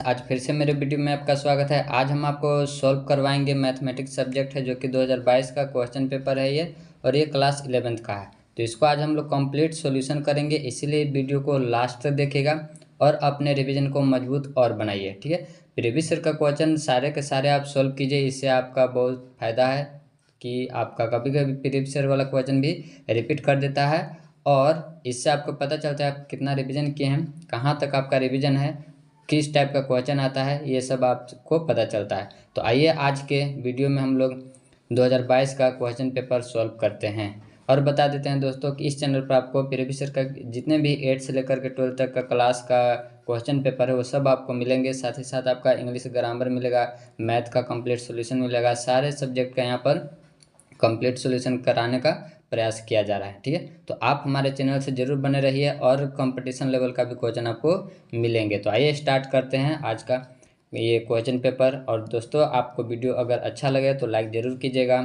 आज फिर से मेरे वीडियो में आपका स्वागत है। आज हम आपको सॉल्व करवाएंगे मैथमेटिक्स सब्जेक्ट है जो कि 2022 का क्वेश्चन पेपर है ये, और ये क्लास 11th का है। तो इसको आज हम लोग कंप्लीट सॉल्यूशन करेंगे, इसीलिए वीडियो को लास्ट तक देखिएगा और अपने रिवीजन को मजबूत और बनाइए। ठीक है, प्रीवियस ईयर का क्वेश्चन सारे के सारे आप सॉल्व कीजिए, इससे आपका बहुत फायदा है कि आपका कभी कभी प्रीवियस ईयर वाला क्वेश्चन भी रिपीट कर देता है, और इससे आपको पता चलता है आप कितना रिविजन किए हैं, कहाँ तक आपका रिविजन है, किस टाइप का क्वेश्चन आता है, ये सब आपको पता चलता है। तो आइए आज के वीडियो में हम लोग 2022 का क्वेश्चन पेपर सॉल्व करते हैं। और बता देते हैं दोस्तों कि इस चैनल पर आपको प्रीवियस ईयर का जितने भी 8 से लेकर के 12 तक का क्लास का क्वेश्चन पेपर है वो सब आपको मिलेंगे। साथ ही साथ आपका इंग्लिश ग्रामर मिलेगा, मैथ का कंप्लीट सोल्यूशन मिलेगा, सारे सब्जेक्ट का यहाँ पर कंप्लीट सोल्यूशन कराने का प्रयास किया जा रहा है। ठीक है, तो आप हमारे चैनल से जरूर बने रहिए और कंपटीशन लेवल का भी क्वेश्चन आपको मिलेंगे। तो आइए स्टार्ट करते हैं आज का ये क्वेश्चन पेपर। और दोस्तों, आपको वीडियो अगर अच्छा लगे तो लाइक ज़रूर कीजिएगा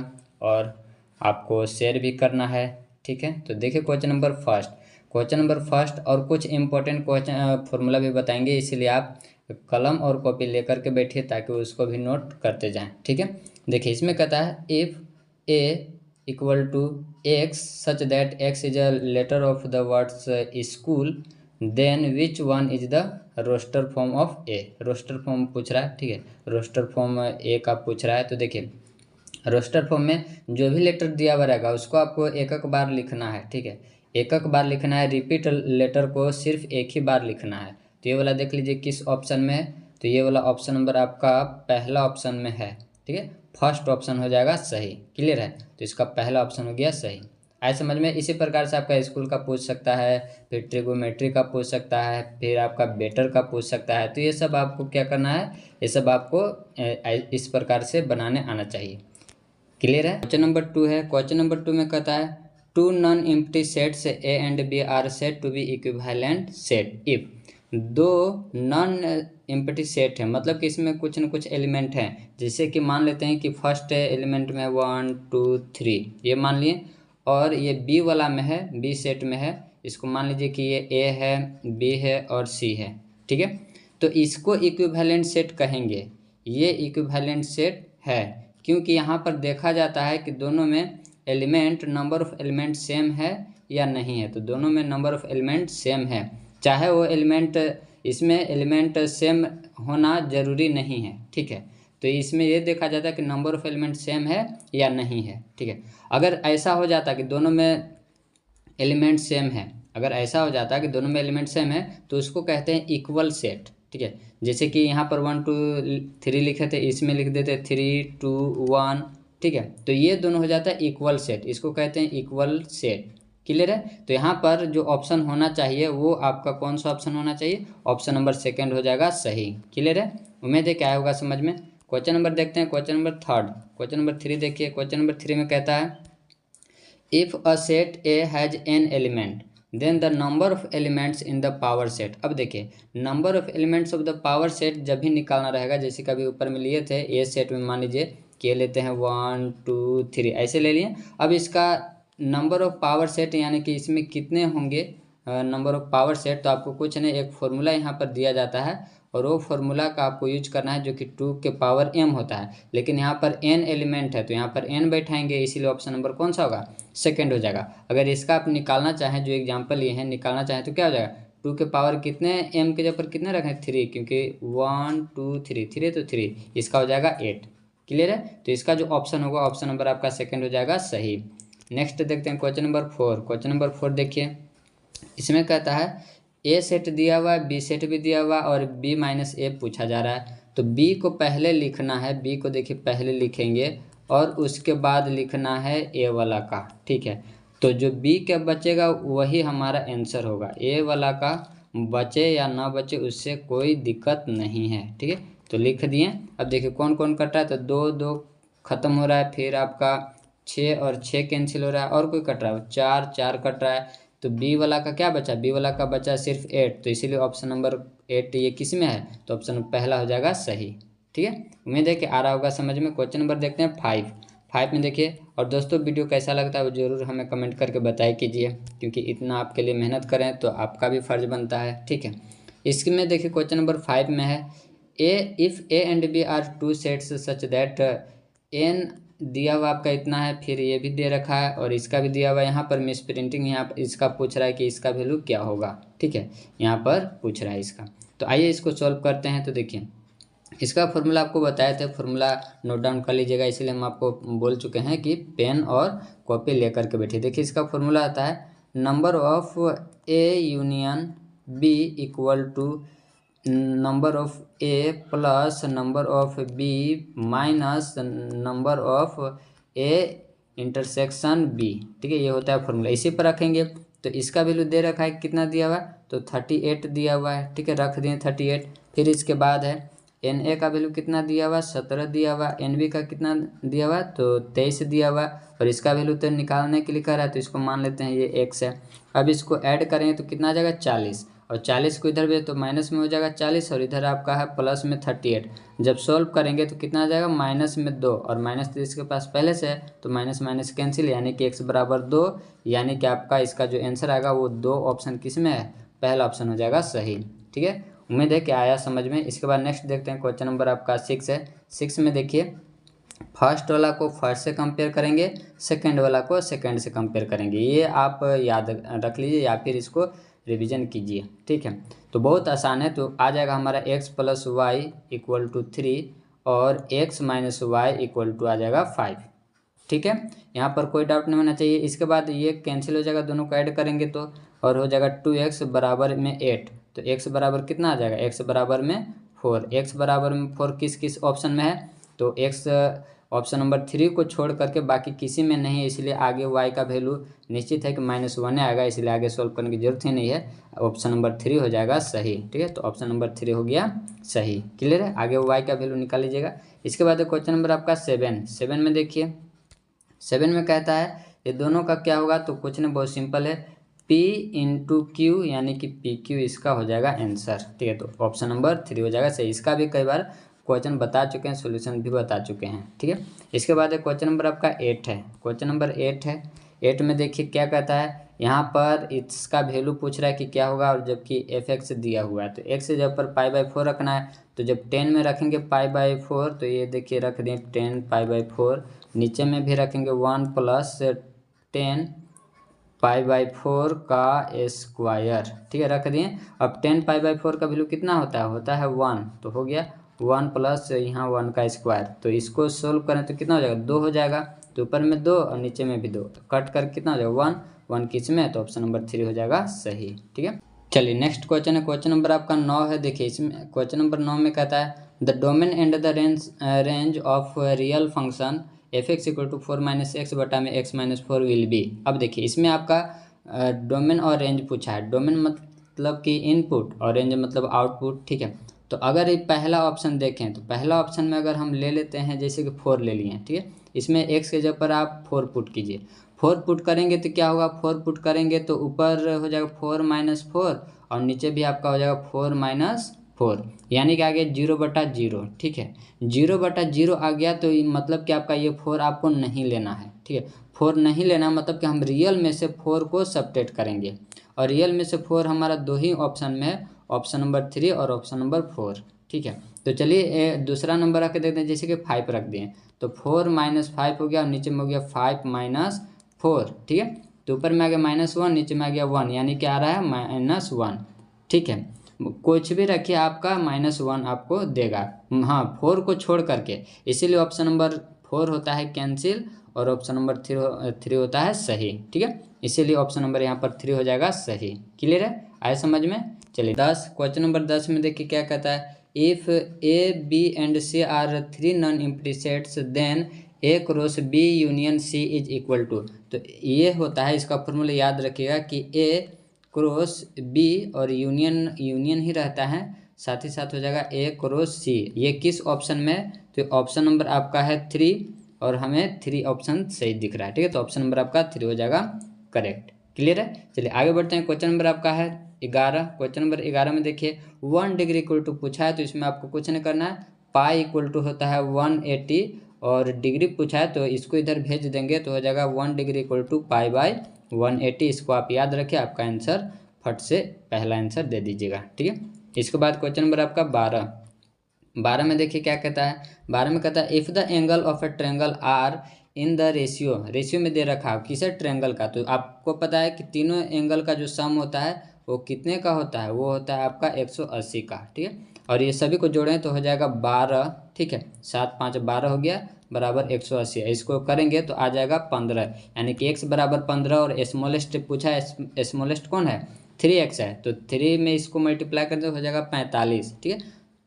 और आपको शेयर भी करना है। ठीक है, तो देखिए क्वेश्चन नंबर फर्स्ट और कुछ इंपॉर्टेंट क्वेश्चन फॉर्मूला भी बताएंगे, इसीलिए आप कलम और कॉपी लेकर के बैठिए ताकि उसको भी नोट करते जाएं। ठीक है, देखिए इसमें कहता है if A equal to x such that x is a letter of the words school, then which one is the roster form of a। Roster form पूछ रहा है। ठीक है, रोस्टर फॉर्म ए का पूछ रहा है। तो देखिए रोस्टर फॉर्म में जो भी लेटर दिया हुआ रहेगा उसको आपको एक एक बार लिखना है। ठीक है, एक एक बार लिखना है, रिपीट लेटर को सिर्फ एक ही बार लिखना है। तो ये वाला देख लीजिए किस ऑप्शन में है, तो ये वाला ऑप्शन नंबर आपका पहला ऑप्शन में है। ठीक है, फर्स्ट ऑप्शन हो जाएगा सही। क्लियर है, तो इसका पहला ऑप्शन हो गया सही। आए समझ में। इसी प्रकार से आपका स्कूल का पूछ सकता है, फिर ट्रिगोमेट्री का पूछ सकता है, फिर आपका बेटर का पूछ सकता है। तो ये सब आपको क्या करना है, ये सब आपको इस प्रकार से बनाने आना चाहिए। क्लियर है। क्वेश्चन नंबर 2 है। क्वेश्चन नंबर 2 में कहता है two non empty sets A and B are set to be equivalent set if. दो नॉन एम्प्टी सेट है, मतलब कि इसमें कुछ न कुछ एलिमेंट हैं। जैसे कि मान लेते हैं कि फर्स्ट एलिमेंट में 1 2 3 ये मान लिए, और ये बी वाला में है, बी सेट में है। इसको मान लीजिए कि ये ए है, बी है और सी है। ठीक है, तो इसको इक्विवेलेंट सेट कहेंगे। ये इक्विवेलेंट सेट है क्योंकि यहाँ पर देखा जाता है कि दोनों में element number of element same है या नहीं है। तो दोनों में नंबर ऑफ एलिमेंट सेम है, चाहे वो एलिमेंट, इसमें एलिमेंट सेम होना जरूरी नहीं है। ठीक है, तो इसमें ये देखा जाता है कि नंबर ऑफ एलिमेंट सेम है या नहीं है। ठीक है, अगर ऐसा हो जाता कि दोनों में एलिमेंट सेम है, अगर ऐसा हो जाता कि दोनों में एलिमेंट सेम है तो उसको कहते हैं इक्वल सेट। ठीक है, जैसे कि यहाँ पर 1 2 3 लिखे थे, इसमें लिख देते 3 2 1। ठीक है, तो ये दोनों हो जाता है इक्वल सेट, इसको कहते हैं इक्वल सेट। क्लियर है, तो यहाँ पर जो ऑप्शन होना चाहिए वो आपका कौन सा ऑप्शन होना चाहिए, ऑप्शन नंबर सेकंड हो जाएगा सही। क्लियर है, उम्मीद है क्या होगा समझ में। क्वेश्चन नंबर देखते हैं, क्वेश्चन नंबर 3। क्वेश्चन नंबर 3 देखिए, क्वेश्चन नंबर 3 में कहता है if a set A has n element then the number of elements in the power set. अब देखिए number of elements of the power set जब भी निकालना रहेगा, जैसे कभी ऊपर में लिए थे ए सेट में, मान लीजिए के लेते हैं 1 2 3 ऐसे ले लिए। अब इसका नंबर ऑफ पावर सेट यानी कि इसमें कितने होंगे नंबर ऑफ पावर सेट, तो आपको कुछ नहीं, एक फॉर्मूला यहाँ पर दिया जाता है और वो फॉर्मूला का आपको यूज करना है जो कि 2 के पावर m होता है। लेकिन यहाँ पर n एलिमेंट है तो यहाँ पर n बैठाएंगे, इसीलिए ऑप्शन नंबर कौन सा होगा, सेकंड हो जाएगा। अगर इसका आप निकालना चाहें, जो एग्जांपल ये है निकालना चाहें, तो क्या हो जाएगा 2 के पावर कितने m के जगह पर कितने रखें 3, क्योंकि 1 2 3 3 तो 3, इसका हो जाएगा 8। क्लियर है, तो इसका जो ऑप्शन होगा ऑप्शन नंबर आपका सेकंड हो जाएगा सही। नेक्स्ट देखते हैं क्वेश्चन नंबर 4। क्वेश्चन नंबर 4 देखिए, इसमें कहता है ए सेट दिया हुआ है, बी सेट भी दिया हुआ और बी माइनस ए पूछा जा रहा है। तो बी को पहले लिखना है, बी को देखिए पहले लिखेंगे और उसके बाद लिखना है ए वाला का। ठीक है, तो जो बी का बचेगा वही हमारा आंसर होगा, ए वाला का बचे या ना बचे उससे कोई दिक्कत नहीं है। ठीक है, तो लिख दिए। अब देखिए कौन कौन कट रहा है, तो 2 2 खत्म हो रहा है, फिर आपका 6 और 6 कैंसिल हो रहा है, और कोई कट रहा है 4 4 कट रहा है। तो बी वाला का क्या बचा, बी वाला का बचा सिर्फ 8, तो इसीलिए ऑप्शन नंबर 8 ये किस में है, तो ऑप्शन पहला हो जाएगा सही। ठीक है, उम्मीद है कि आ रहा होगा समझ में। क्वेश्चन नंबर देखते हैं 5 में देखिए। और दोस्तों वीडियो कैसा लगता है वो जरूर हमें कमेंट करके बताया कीजिए, क्योंकि इतना आपके लिए मेहनत करें तो आपका भी फर्ज बनता है। ठीक है, इसमें देखिए क्वेश्चन नंबर 5 में है if A and B are two sets such that n दिया हुआ आपका इतना है, फिर ये भी दे रखा है और इसका भी दिया हुआ है। यहाँ पर मिस प्रिंटिंग, यहाँ पर इसका पूछ रहा है कि इसका वैल्यू क्या होगा, ठीक है, यहाँ पर पूछ रहा है इसका। तो आइए इसको सॉल्व करते हैं। तो देखिए इसका फॉर्मूला आपको बताए थे, फॉर्मूला नोट डाउन कर लीजिएगा, इसलिए हम आपको बोल चुके हैं कि पेन और कॉपी लेकर के बैठिए। देखिए इसका फॉर्मूला आता है number of A union B equal to number of A plus number of B minus number of A intersection B, ठीक है, ये होता है फॉर्मूला। इसी पर रखेंगे तो इसका वैल्यू दे रखा है, कितना दिया हुआ है, तो 38 दिया हुआ है, ठीक है, रख दिए 38। फिर इसके बाद है एन ए का वैल्यू कितना दिया हुआ, 17 दिया हुआ, एन बी का कितना दिया हुआ, तो 23 दिया हुआ, और इसका वैल्यू तो निकालने के लिए कह रहा है, तो इसको मान लेते हैं ये एक्स है। अब इसको ऐड करेंगे तो कितना आ जाएगा 40, और 40 को इधर भी तो माइनस में हो जाएगा 40, और इधर आपका है प्लस में 38। जब सॉल्व करेंगे तो कितना आ जाएगा माइनस में 2, और माइनस तो इसके पास पहले से है तो माइनस माइनस कैंसिल, यानी कि x बराबर 2, यानी कि आपका इसका जो आंसर आएगा वो 2 ऑप्शन किस में है, पहला ऑप्शन हो जाएगा सही, ठीक है। उम्मीद है कि आया समझ में। इसके बाद नेक्स्ट देखते हैं, क्वेश्चन नंबर आपका 6 है। 6 में देखिए फर्स्ट वाला को फर्स्ट से कंपेयर करेंगे, सेकंड वाला को सेकंड से कंपेयर करेंगे। ये आप याद रख लीजिए या फिर इसको रिवीजन कीजिए, ठीक है। तो बहुत आसान है, तो आ जाएगा हमारा x plus y equal to 3 और x minus y equal to आ जाएगा 5, ठीक है। यहाँ पर कोई डाउट नहीं होना चाहिए। इसके बाद ये कैंसिल हो जाएगा, दोनों को ऐड करेंगे तो, और हो जाएगा 2x बराबर में 8। तो x बराबर कितना आ जाएगा, x बराबर में 4। x बराबर में 4 किस किस ऑप्शन में है, तो x ऑप्शन नंबर 3 को छोड़ करके बाकी किसी में नहीं है, इसलिए आगे y का वैल्यू निश्चित है कि -1 आएगा, इसलिए आगे सॉल्व करने की जरूरत ही नहीं है। ऑप्शन नंबर 3 हो जाएगा सही, ठीक है। तो ऑप्शन नंबर 3 हो गया सही, क्लियर है। आगे y का वैल्यू निकाल लीजिएगा। इसके बाद क्वेश्चन नंबर आपका 7 में देखिए 7 में कहता है ये दोनों का क्या होगा, तो कुछ नहीं, बहुत सिंपल है, P इंटू क्यू, यानी कि PQ इसका हो जाएगा आंसर, ठीक है। तो ऑप्शन नंबर 3 हो जाएगा सही। इसका भी कई बार क्वेश्चन बता चुके हैं, सॉल्यूशन भी बता चुके हैं, ठीक है। इसके बाद क्वेश्चन नंबर आपका 8 है। क्वेश्चन नंबर 8 है। 8 में देखिए क्या कहता है, यहाँ पर इसका वैल्यू पूछ रहा है कि क्या होगा, और जबकि fx दिया हुआ है, तो x से जब पर π/4 रखना है, तो जब 10 में रखेंगे π/4, तो ये देखिए रख दें 10 π/4, नीचे में भी रखेंगे 1 प्लस 10 π/4 का स्क्वायर, ठीक है, रख दिए। अब 10 π/4 का वैल्यू कितना होता है 1, तो हो गया 1 प्लस यहाँ 1 का स्क्वायर। तो इसको सोल्व करें तो कितना हो जाएगा, 2 हो जाएगा, तो ऊपर में 2 और नीचे में भी 2, तो कट कर कितना हो जाएगा 1 किस में, तो ऑप्शन नंबर 3 हो जाएगा सही, ठीक है। चलिए नेक्स्ट क्वेश्चन है, क्वेश्चन नंबर आपका 9 है। देखिए इसमें क्वेश्चन नंबर 9 में कहता है the domain and the range of real function f(x equal to 4 minus x बटा में x माइनस 4 विल बी। अब देखिए इसमें आपका डोमेन और रेंज पूछा है। डोमेन मतलब कि इनपुट और रेंज मतलब आउटपुट, ठीक है। तो अगर ये पहला ऑप्शन देखें तो पहला ऑप्शन में अगर हम ले लेते हैं जैसे कि 4 ले लिए हैं, ठीक है, इसमें x के जगह पर आप 4 पुट कीजिए। 4 पुट करेंगे तो क्या होगा, 4 पुट करेंगे तो ऊपर हो जाएगा 4 माइनस 4 और नीचे भी आपका हो जाएगा 4 माइनस 4, यानी कि आ गया 0/0, ठीक है। 0/0 आ गया तो मतलब कि आपका ये 4 आपको नहीं लेना है, ठीक है। 4 नहीं लेना मतलब कि हम रियल में से 4 को सबट्रैक्ट करेंगे, और रियल में से 4 हमारा 2 ही ऑप्शन में है, ऑप्शन नंबर 3 और ऑप्शन नंबर 4, ठीक है। तो चलिए दूसरा नंबर रख देते हैं, जैसे कि 5 रख दिए, तो 4 माइनस 5 हो गया और नीचे में हो गया 5 माइनस 4, ठीक है। तो ऊपर में आ गया -1, नीचे में आ गया 1, यानी कि आ रहा है -1, ठीक है। कुछ भी रखिए आपका -1 आपको देगा, हाँ 4 को छोड़ करके, इसीलिए ऑप्शन नंबर 4 होता है कैंसिल और ऑप्शन नंबर 3 होता है सही, ठीक है। इसीलिए ऑप्शन नंबर यहाँ पर 3 हो जाएगा सही, क्लियर है, आए समझ में। चलिए 10, क्वेश्चन नंबर 10 में देखिए क्या कहता है, if A, B and C are 3 non empty sets then A cross B union C is equal to. तो ये होता है, इसका फॉर्मूला याद रखिएगा कि A क्रॉस B और यूनियन ही रहता है, साथ ही साथ हो जाएगा A क्रॉस C। ये किस ऑप्शन में, तो ऑप्शन नंबर आपका है 3 और हमें 3 ऑप्शन सही दिख रहा है, ठीक है। तो ऑप्शन नंबर आपका 3 हो जाएगा करेक्ट, क्लियर है। चलिए आगे बढ़ते हैं, क्वेश्चन नंबर आपका है 11। क्वेश्चन नंबर 11 में देखिए 1 डिग्री इक्वल टू पूछा है, तो इसमें आपको कुछ नहीं करना है, पाई इक्वल टू होता है 180 और डिग्री पूछा है तो इसको इधर भेज देंगे तो हो जाएगा 1 डिग्री इक्वल टू π/180। इसको आप याद रखिए, आपका आंसर फट से पहला आंसर दे दीजिएगा, ठीक है। इसके बाद क्वेश्चन नंबर आपका 12। 12 में देखिए क्या कहता है, 12 में कहता है if the angle of a triangle are in the ratio में दे रखा हो किसे ट्रायंगल का, तो आपको पता है कि तीनों एंगल का जो सम होता है वो कितने का होता है, वो होता है आपका 180 का, ठीक है। और ये सभी को जोड़ें तो हो जाएगा 12, ठीक है, 7 5 12 हो गया बराबर 180। इसको करेंगे तो आ जाएगा 15, यानी कि x बराबर 15 और स्मॉलेस्ट पूछा है, स्मॉलेस्ट कौन है 3x है, तो 3 में इसको मल्टीप्लाई कर दो हो जाएगा 45, ठीक है।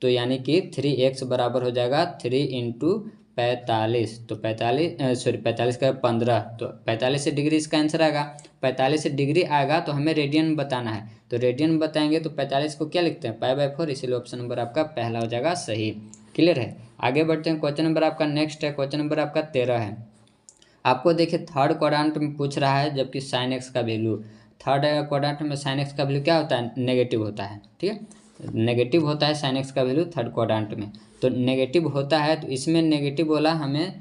तो यानी कि 3x बराबर हो जाएगा 3 इंटू 45, तो 45 का 15, तो 45 से डिग्री इसका आंसर आएगा। 45 से डिग्री आएगा तो हमें रेडियन में बताना है, तो रेडियन में बताएंगे तो 45 को क्या लिखते हैं पाई/4, इसीलिए ऑप्शन नंबर आपका पहला हो जाएगा सही। क्लियर है, आगे बढ़ते हैं। क्वेश्चन नंबर आपका नेक्स्ट है, क्वेश्चन नंबर आपका 13 है। आपको देखिए थर्ड क्वाड्रेंट में पूछ रहा है, जबकि साइन एक्स का वैल्यू, थर्ड क्वाड्रेंट में साइन एक्स का वैल्यू क्या होता है, नेगेटिव होता है, ठीक है, नेगेटिव होता है साइन एक्स का वैल्यू थर्ड क्वाड्रेंट में। तो नेगेटिव होता है, तो इसमें नेगेटिव बोला हमें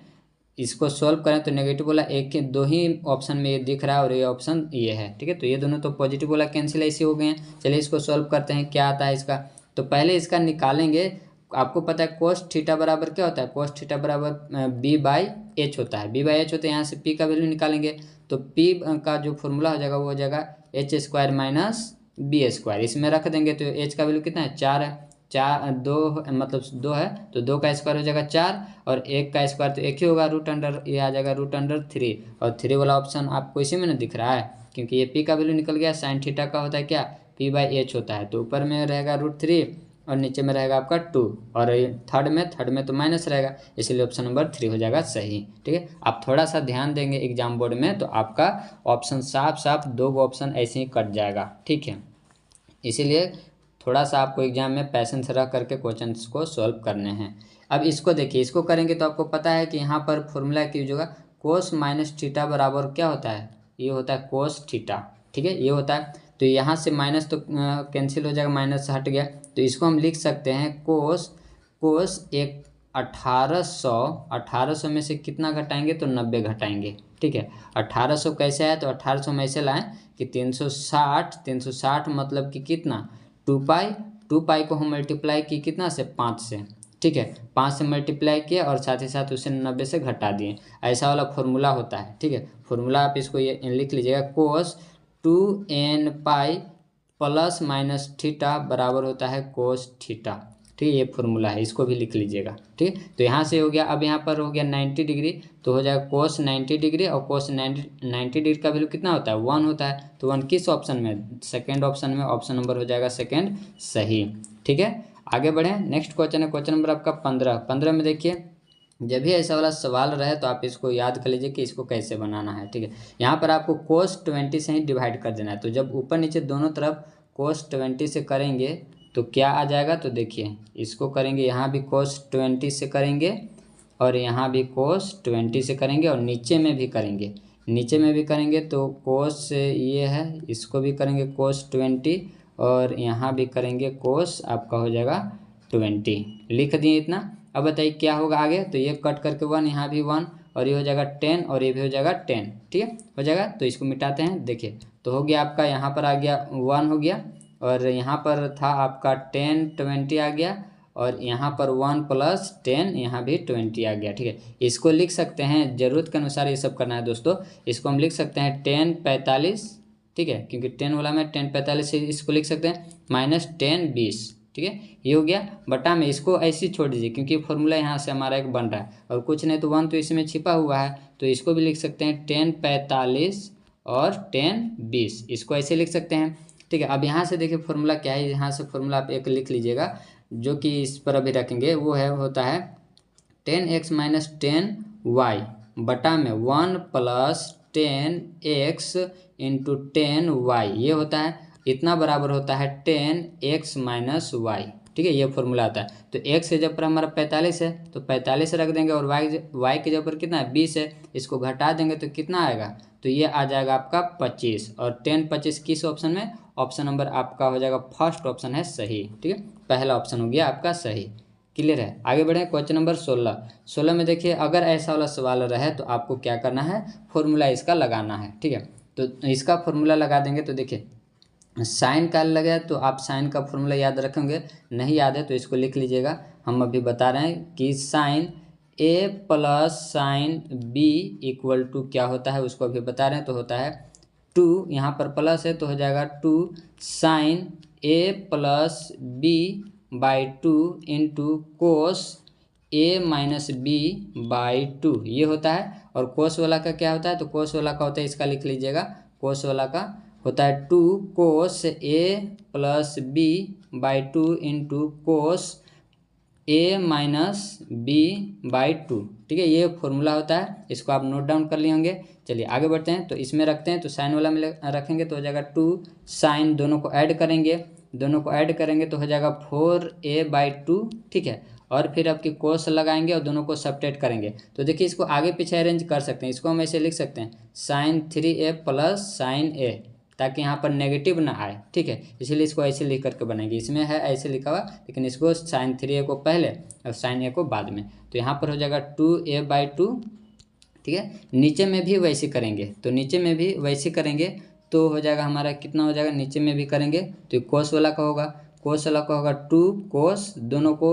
इसको सॉल्व करें तो नेगेटिव बोला एक के दो ही ऑप्शन में ये दिख रहा है और ये ऑप्शन ये है, ठीक है, तो ये दोनों तो पॉजिटिव बोला कैंसिल ऐसे हो गए हैं। चलिए इसको सॉल्व करते हैं, क्या आता है इसका। तो पहले इसका निकालेंगे, आपको पता है कोस थीटा बराबर क्या होता है, कोस थीटा बराबर b/h होता है, b/h होता है। यहाँ से p का वैल्यू निकालेंगे तो p का जो फॉर्मूला हो जाएगा वो हो जाएगा h² माइनस b², इसमें रख देंगे तो h का वैल्यू कितना है 4 है, 4 2 मतलब 2 है तो 2 का स्क्वायर हो जाएगा 4 और 1 का स्क्वायर तो 1 ही होगा, रूट अंडर ये आ जाएगा √3 और 3 वाला ऑप्शन आपको इसी में ना दिख रहा है, क्योंकि ये p का वैल्यू निकल गया। साइन थीटा का होता है क्या p/h होता है, तो ऊपर में रहेगा √3 और नीचे में रहेगा आपका 2 और थर्ड में तो माइनस रहेगा, इसलिए ऑप्शन नंबर 3 हो जाएगा सही, ठीक है। आप थोड़ा सा ध्यान देंगे एग्जाम बोर्ड में तो आपका ऑप्शन साफ साफ 2 ऑप्शन ऐसे ही कट जाएगा, ठीक है। इसीलिए थोड़ा सा आपको एग्जाम में पैसेंस रख करके क्वेश्चंस को सॉल्व करने हैं। अब इसको देखिए, इसको करेंगे तो आपको पता है कि यहाँ पर फॉर्मूला क्या होगा, कोस माइनस थीटा बराबर क्या होता है, ये होता है कोस थीटा, ठीक है, ये होता है। तो यहाँ से माइनस तो कैंसिल हो जाएगा, माइनस हट गया, तो इसको हम लिख सकते हैं कोस एक 1800 में से कितना घटाएंगे तो 90 घटाएंगे, ठीक है। 1800 कैसे है तो 1800 में ऐसे लाएं कि 360 मतलब कि कितना 2 पाई को हम मल्टीप्लाई की कितना से 5 से, ठीक है, 5 से मल्टीप्लाई किया और साथ ही साथ उसे 90 से घटा दिए, ऐसा वाला फॉर्मूला होता है, ठीक है। फॉर्मूला आप इसको ये लिख लीजिएगा, कोस 2n pi plus minus theta बराबर होता है कोस थीटा, ठीक है, ये फॉर्मूला है, इसको भी लिख लीजिएगा, ठीक। तो यहाँ से हो गया, अब यहाँ पर हो गया 90 डिग्री तो हो जाएगा कोस 90 डिग्री और कोस 90 डिग्री का वैल्यू कितना होता है 1 होता है, तो 1 किस ऑप्शन में, सेकेंड ऑप्शन में, ऑप्शन नंबर हो जाएगा सेकेंड सही, ठीक है। आगे बढ़ें, नेक्स्ट क्वेश्चन है, क्वेश्चन नंबर आपका 15 में देखिए, जब भी ऐसा वाला सवाल रहे तो आप इसको याद कर लीजिए कि इसको कैसे बनाना है, ठीक है। यहाँ पर आपको cos 20 से ही डिवाइड कर देना है, तो जब ऊपर नीचे दोनों तरफ cos 20 से करेंगे तो क्या आ जाएगा, तो देखिए इसको करेंगे, यहाँ भी cos 20 से करेंगे और यहाँ भी cos 20 से करेंगे और नीचे में भी करेंगे, तो cos ये है, इसको भी करेंगे cos 20 और यहाँ भी करेंगे cos आपका हो जाएगा 20, लिख दिए इतना। अब बताइए क्या होगा आगे, तो ये कट करके 1, यहाँ भी 1 और ये हो जाएगा 10 और ये भी हो जाएगा 10, ठीक है, हो जाएगा। तो इसको मिटाते हैं, देखिए तो हो गया आपका, यहाँ पर आ गया 1 हो गया और यहाँ पर था आपका 10 20 आ गया और यहाँ पर 1 + 10 यहाँ भी 20 आ गया, ठीक है। इसको लिख सकते हैं, ज़रूरत के अनुसार ये सब करना है दोस्तों, इसको हम लिख सकते हैं 10 45, ठीक है, क्योंकि 10 वाला में 10 45 से इसको लिख सकते हैं -10 20, ठीक है, ये हो गया बटा में, इसको ऐसे ही छोड़ दीजिए क्योंकि फॉर्मूला यहाँ से हमारा एक बन रहा है और कुछ नहीं तो 1 तो इसमें छिपा हुआ है, तो इसको भी लिख सकते हैं 10 45 और 10 20, इसको ऐसे लिख सकते हैं, ठीक है। अब यहाँ से देखिए फॉर्मूला क्या है, यहाँ से फॉर्मूला आप एक लिख लीजिएगा जो कि इस पर अभी रखेंगे, वो है होता है 10x - 10y बटा में 1 + 10x × 10y, ये होता है इतना बराबर होता है 10x - y, ठीक है, ये फॉर्मूला आता है। तो x के जगह पर हमारा 45 है तो 45 रख देंगे और y के जगह पर कितना है 20 है, इसको घटा देंगे तो कितना आएगा, तो ये आ जाएगा आपका 25 और 10 25 किस ऑप्शन में, ऑप्शन नंबर आपका हो जाएगा फर्स्ट ऑप्शन है सही, ठीक है, पहला ऑप्शन हो गया आपका सही। क्लियर है, आगे बढ़े क्वेश्चन नंबर 16 में देखिए, अगर ऐसा वाला सवाल रहे तो आपको क्या करना है, फॉर्मूला इसका लगाना है, ठीक है। तो इसका फॉर्मूला लगा देंगे तो देखिए साइन का लगे तो आप साइन का फॉर्मूला याद रखेंगे, नहीं याद है तो इसको लिख लीजिएगा। हम अभी बता रहे हैं कि sine A plus sine B equal to क्या होता है, उसको अभी बता रहे हैं। तो होता है 2, यहाँ पर प्लस है तो हो जाएगा 2 sine A plus B by 2 into cos A minus B by 2, ये होता है। और कोस वाला का क्या होता है, तो कोस वाला का होता है, इसका लिख लीजिएगा। कोस वाला का होता है 2 cos A plus B by 2 into cos A minus B by 2, ठीक है। ये फॉर्मूला होता है, इसको आप नोट डाउन कर लिए होंगे। चलिए आगे बढ़ते हैं। तो इसमें रखते हैं, तो साइन वाला में रखेंगे तो हो जाएगा 2 साइन, दोनों को ऐड करेंगे, दोनों को ऐड करेंगे तो हो जाएगा 4a बाई 2, ठीक है। और फिर आपकी कोस लगाएंगे और दोनों को सब्ट्रैक्ट करेंगे। तो देखिए इसको आगे पीछे अरेंज कर सकते हैं, इसको हम ऐसे लिख सकते हैं sign 3a plus sign a, ताकि यहाँ पर नेगेटिव ना आए, ठीक है। इसीलिए इसको ऐसे लिख करके बनाएंगे। इसमें है ऐसे लिखा हुआ, लेकिन इसको साइन 3a को पहले और साइन a को बाद में। तो यहाँ पर हो जाएगा 2a बाई 2, ठीक है। नीचे में भी वैसे करेंगे, तो नीचे में भी वैसे करेंगे तो हो जाएगा हमारा कितना हो जाएगा, नीचे में भी करेंगे तो कोस वाला का होगा, कोस वाला का होगा 2 कोस, दोनों को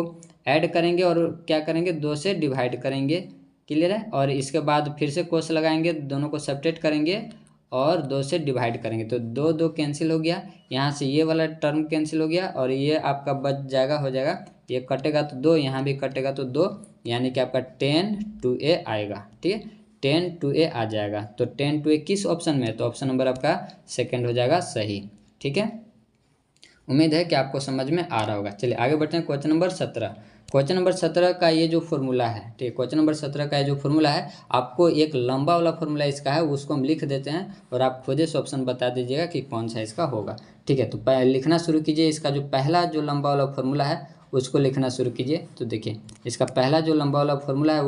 ऐड करेंगे और क्या करेंगे 2 से डिवाइड करेंगे, क्लियर है। और इसके बाद फिर से कोस लगाएंगे, दोनों को सब्ट्रैक्ट करेंगे और 2 से डिवाइड करेंगे। तो 2 2 कैंसिल हो गया, यहाँ से ये वाला टर्म कैंसिल हो गया और ये आपका बच जाएगा, हो जाएगा ये कटेगा तो 2, यहाँ भी कटेगा तो 2, यानी कि आपका 10 2a आएगा, ठीक है। 10 2a आ जाएगा। तो 10 2a किस ऑप्शन में है, तो ऑप्शन नंबर आपका सेकंड हो जाएगा सही, ठीक है। उम्मीद है कि आपको समझ में आ रहा होगा। चलिए आगे बढ़ते हैं। Question number 17। क्वेश्चन नंबर 17 का ये जो फॉर्मूला है, ठीक है, क्वेश्चन नंबर 17 का ये जो फॉर्मूला है, आपको एक लंबा वाला फॉर्मूला इसका है, उसको हम लिख देते हैं और आप खुद से ऑप्शन बता दीजिएगा कि कौन सा इसका होगा, ठीक है। तो लिखना शुरू कीजिए। इसका जो पहला जो लंबा वाला फॉर्मूला है उसको लिखना शुरू कीजिए। तो देखिए इसका पहला जो लंबा वाला फॉर्मूला है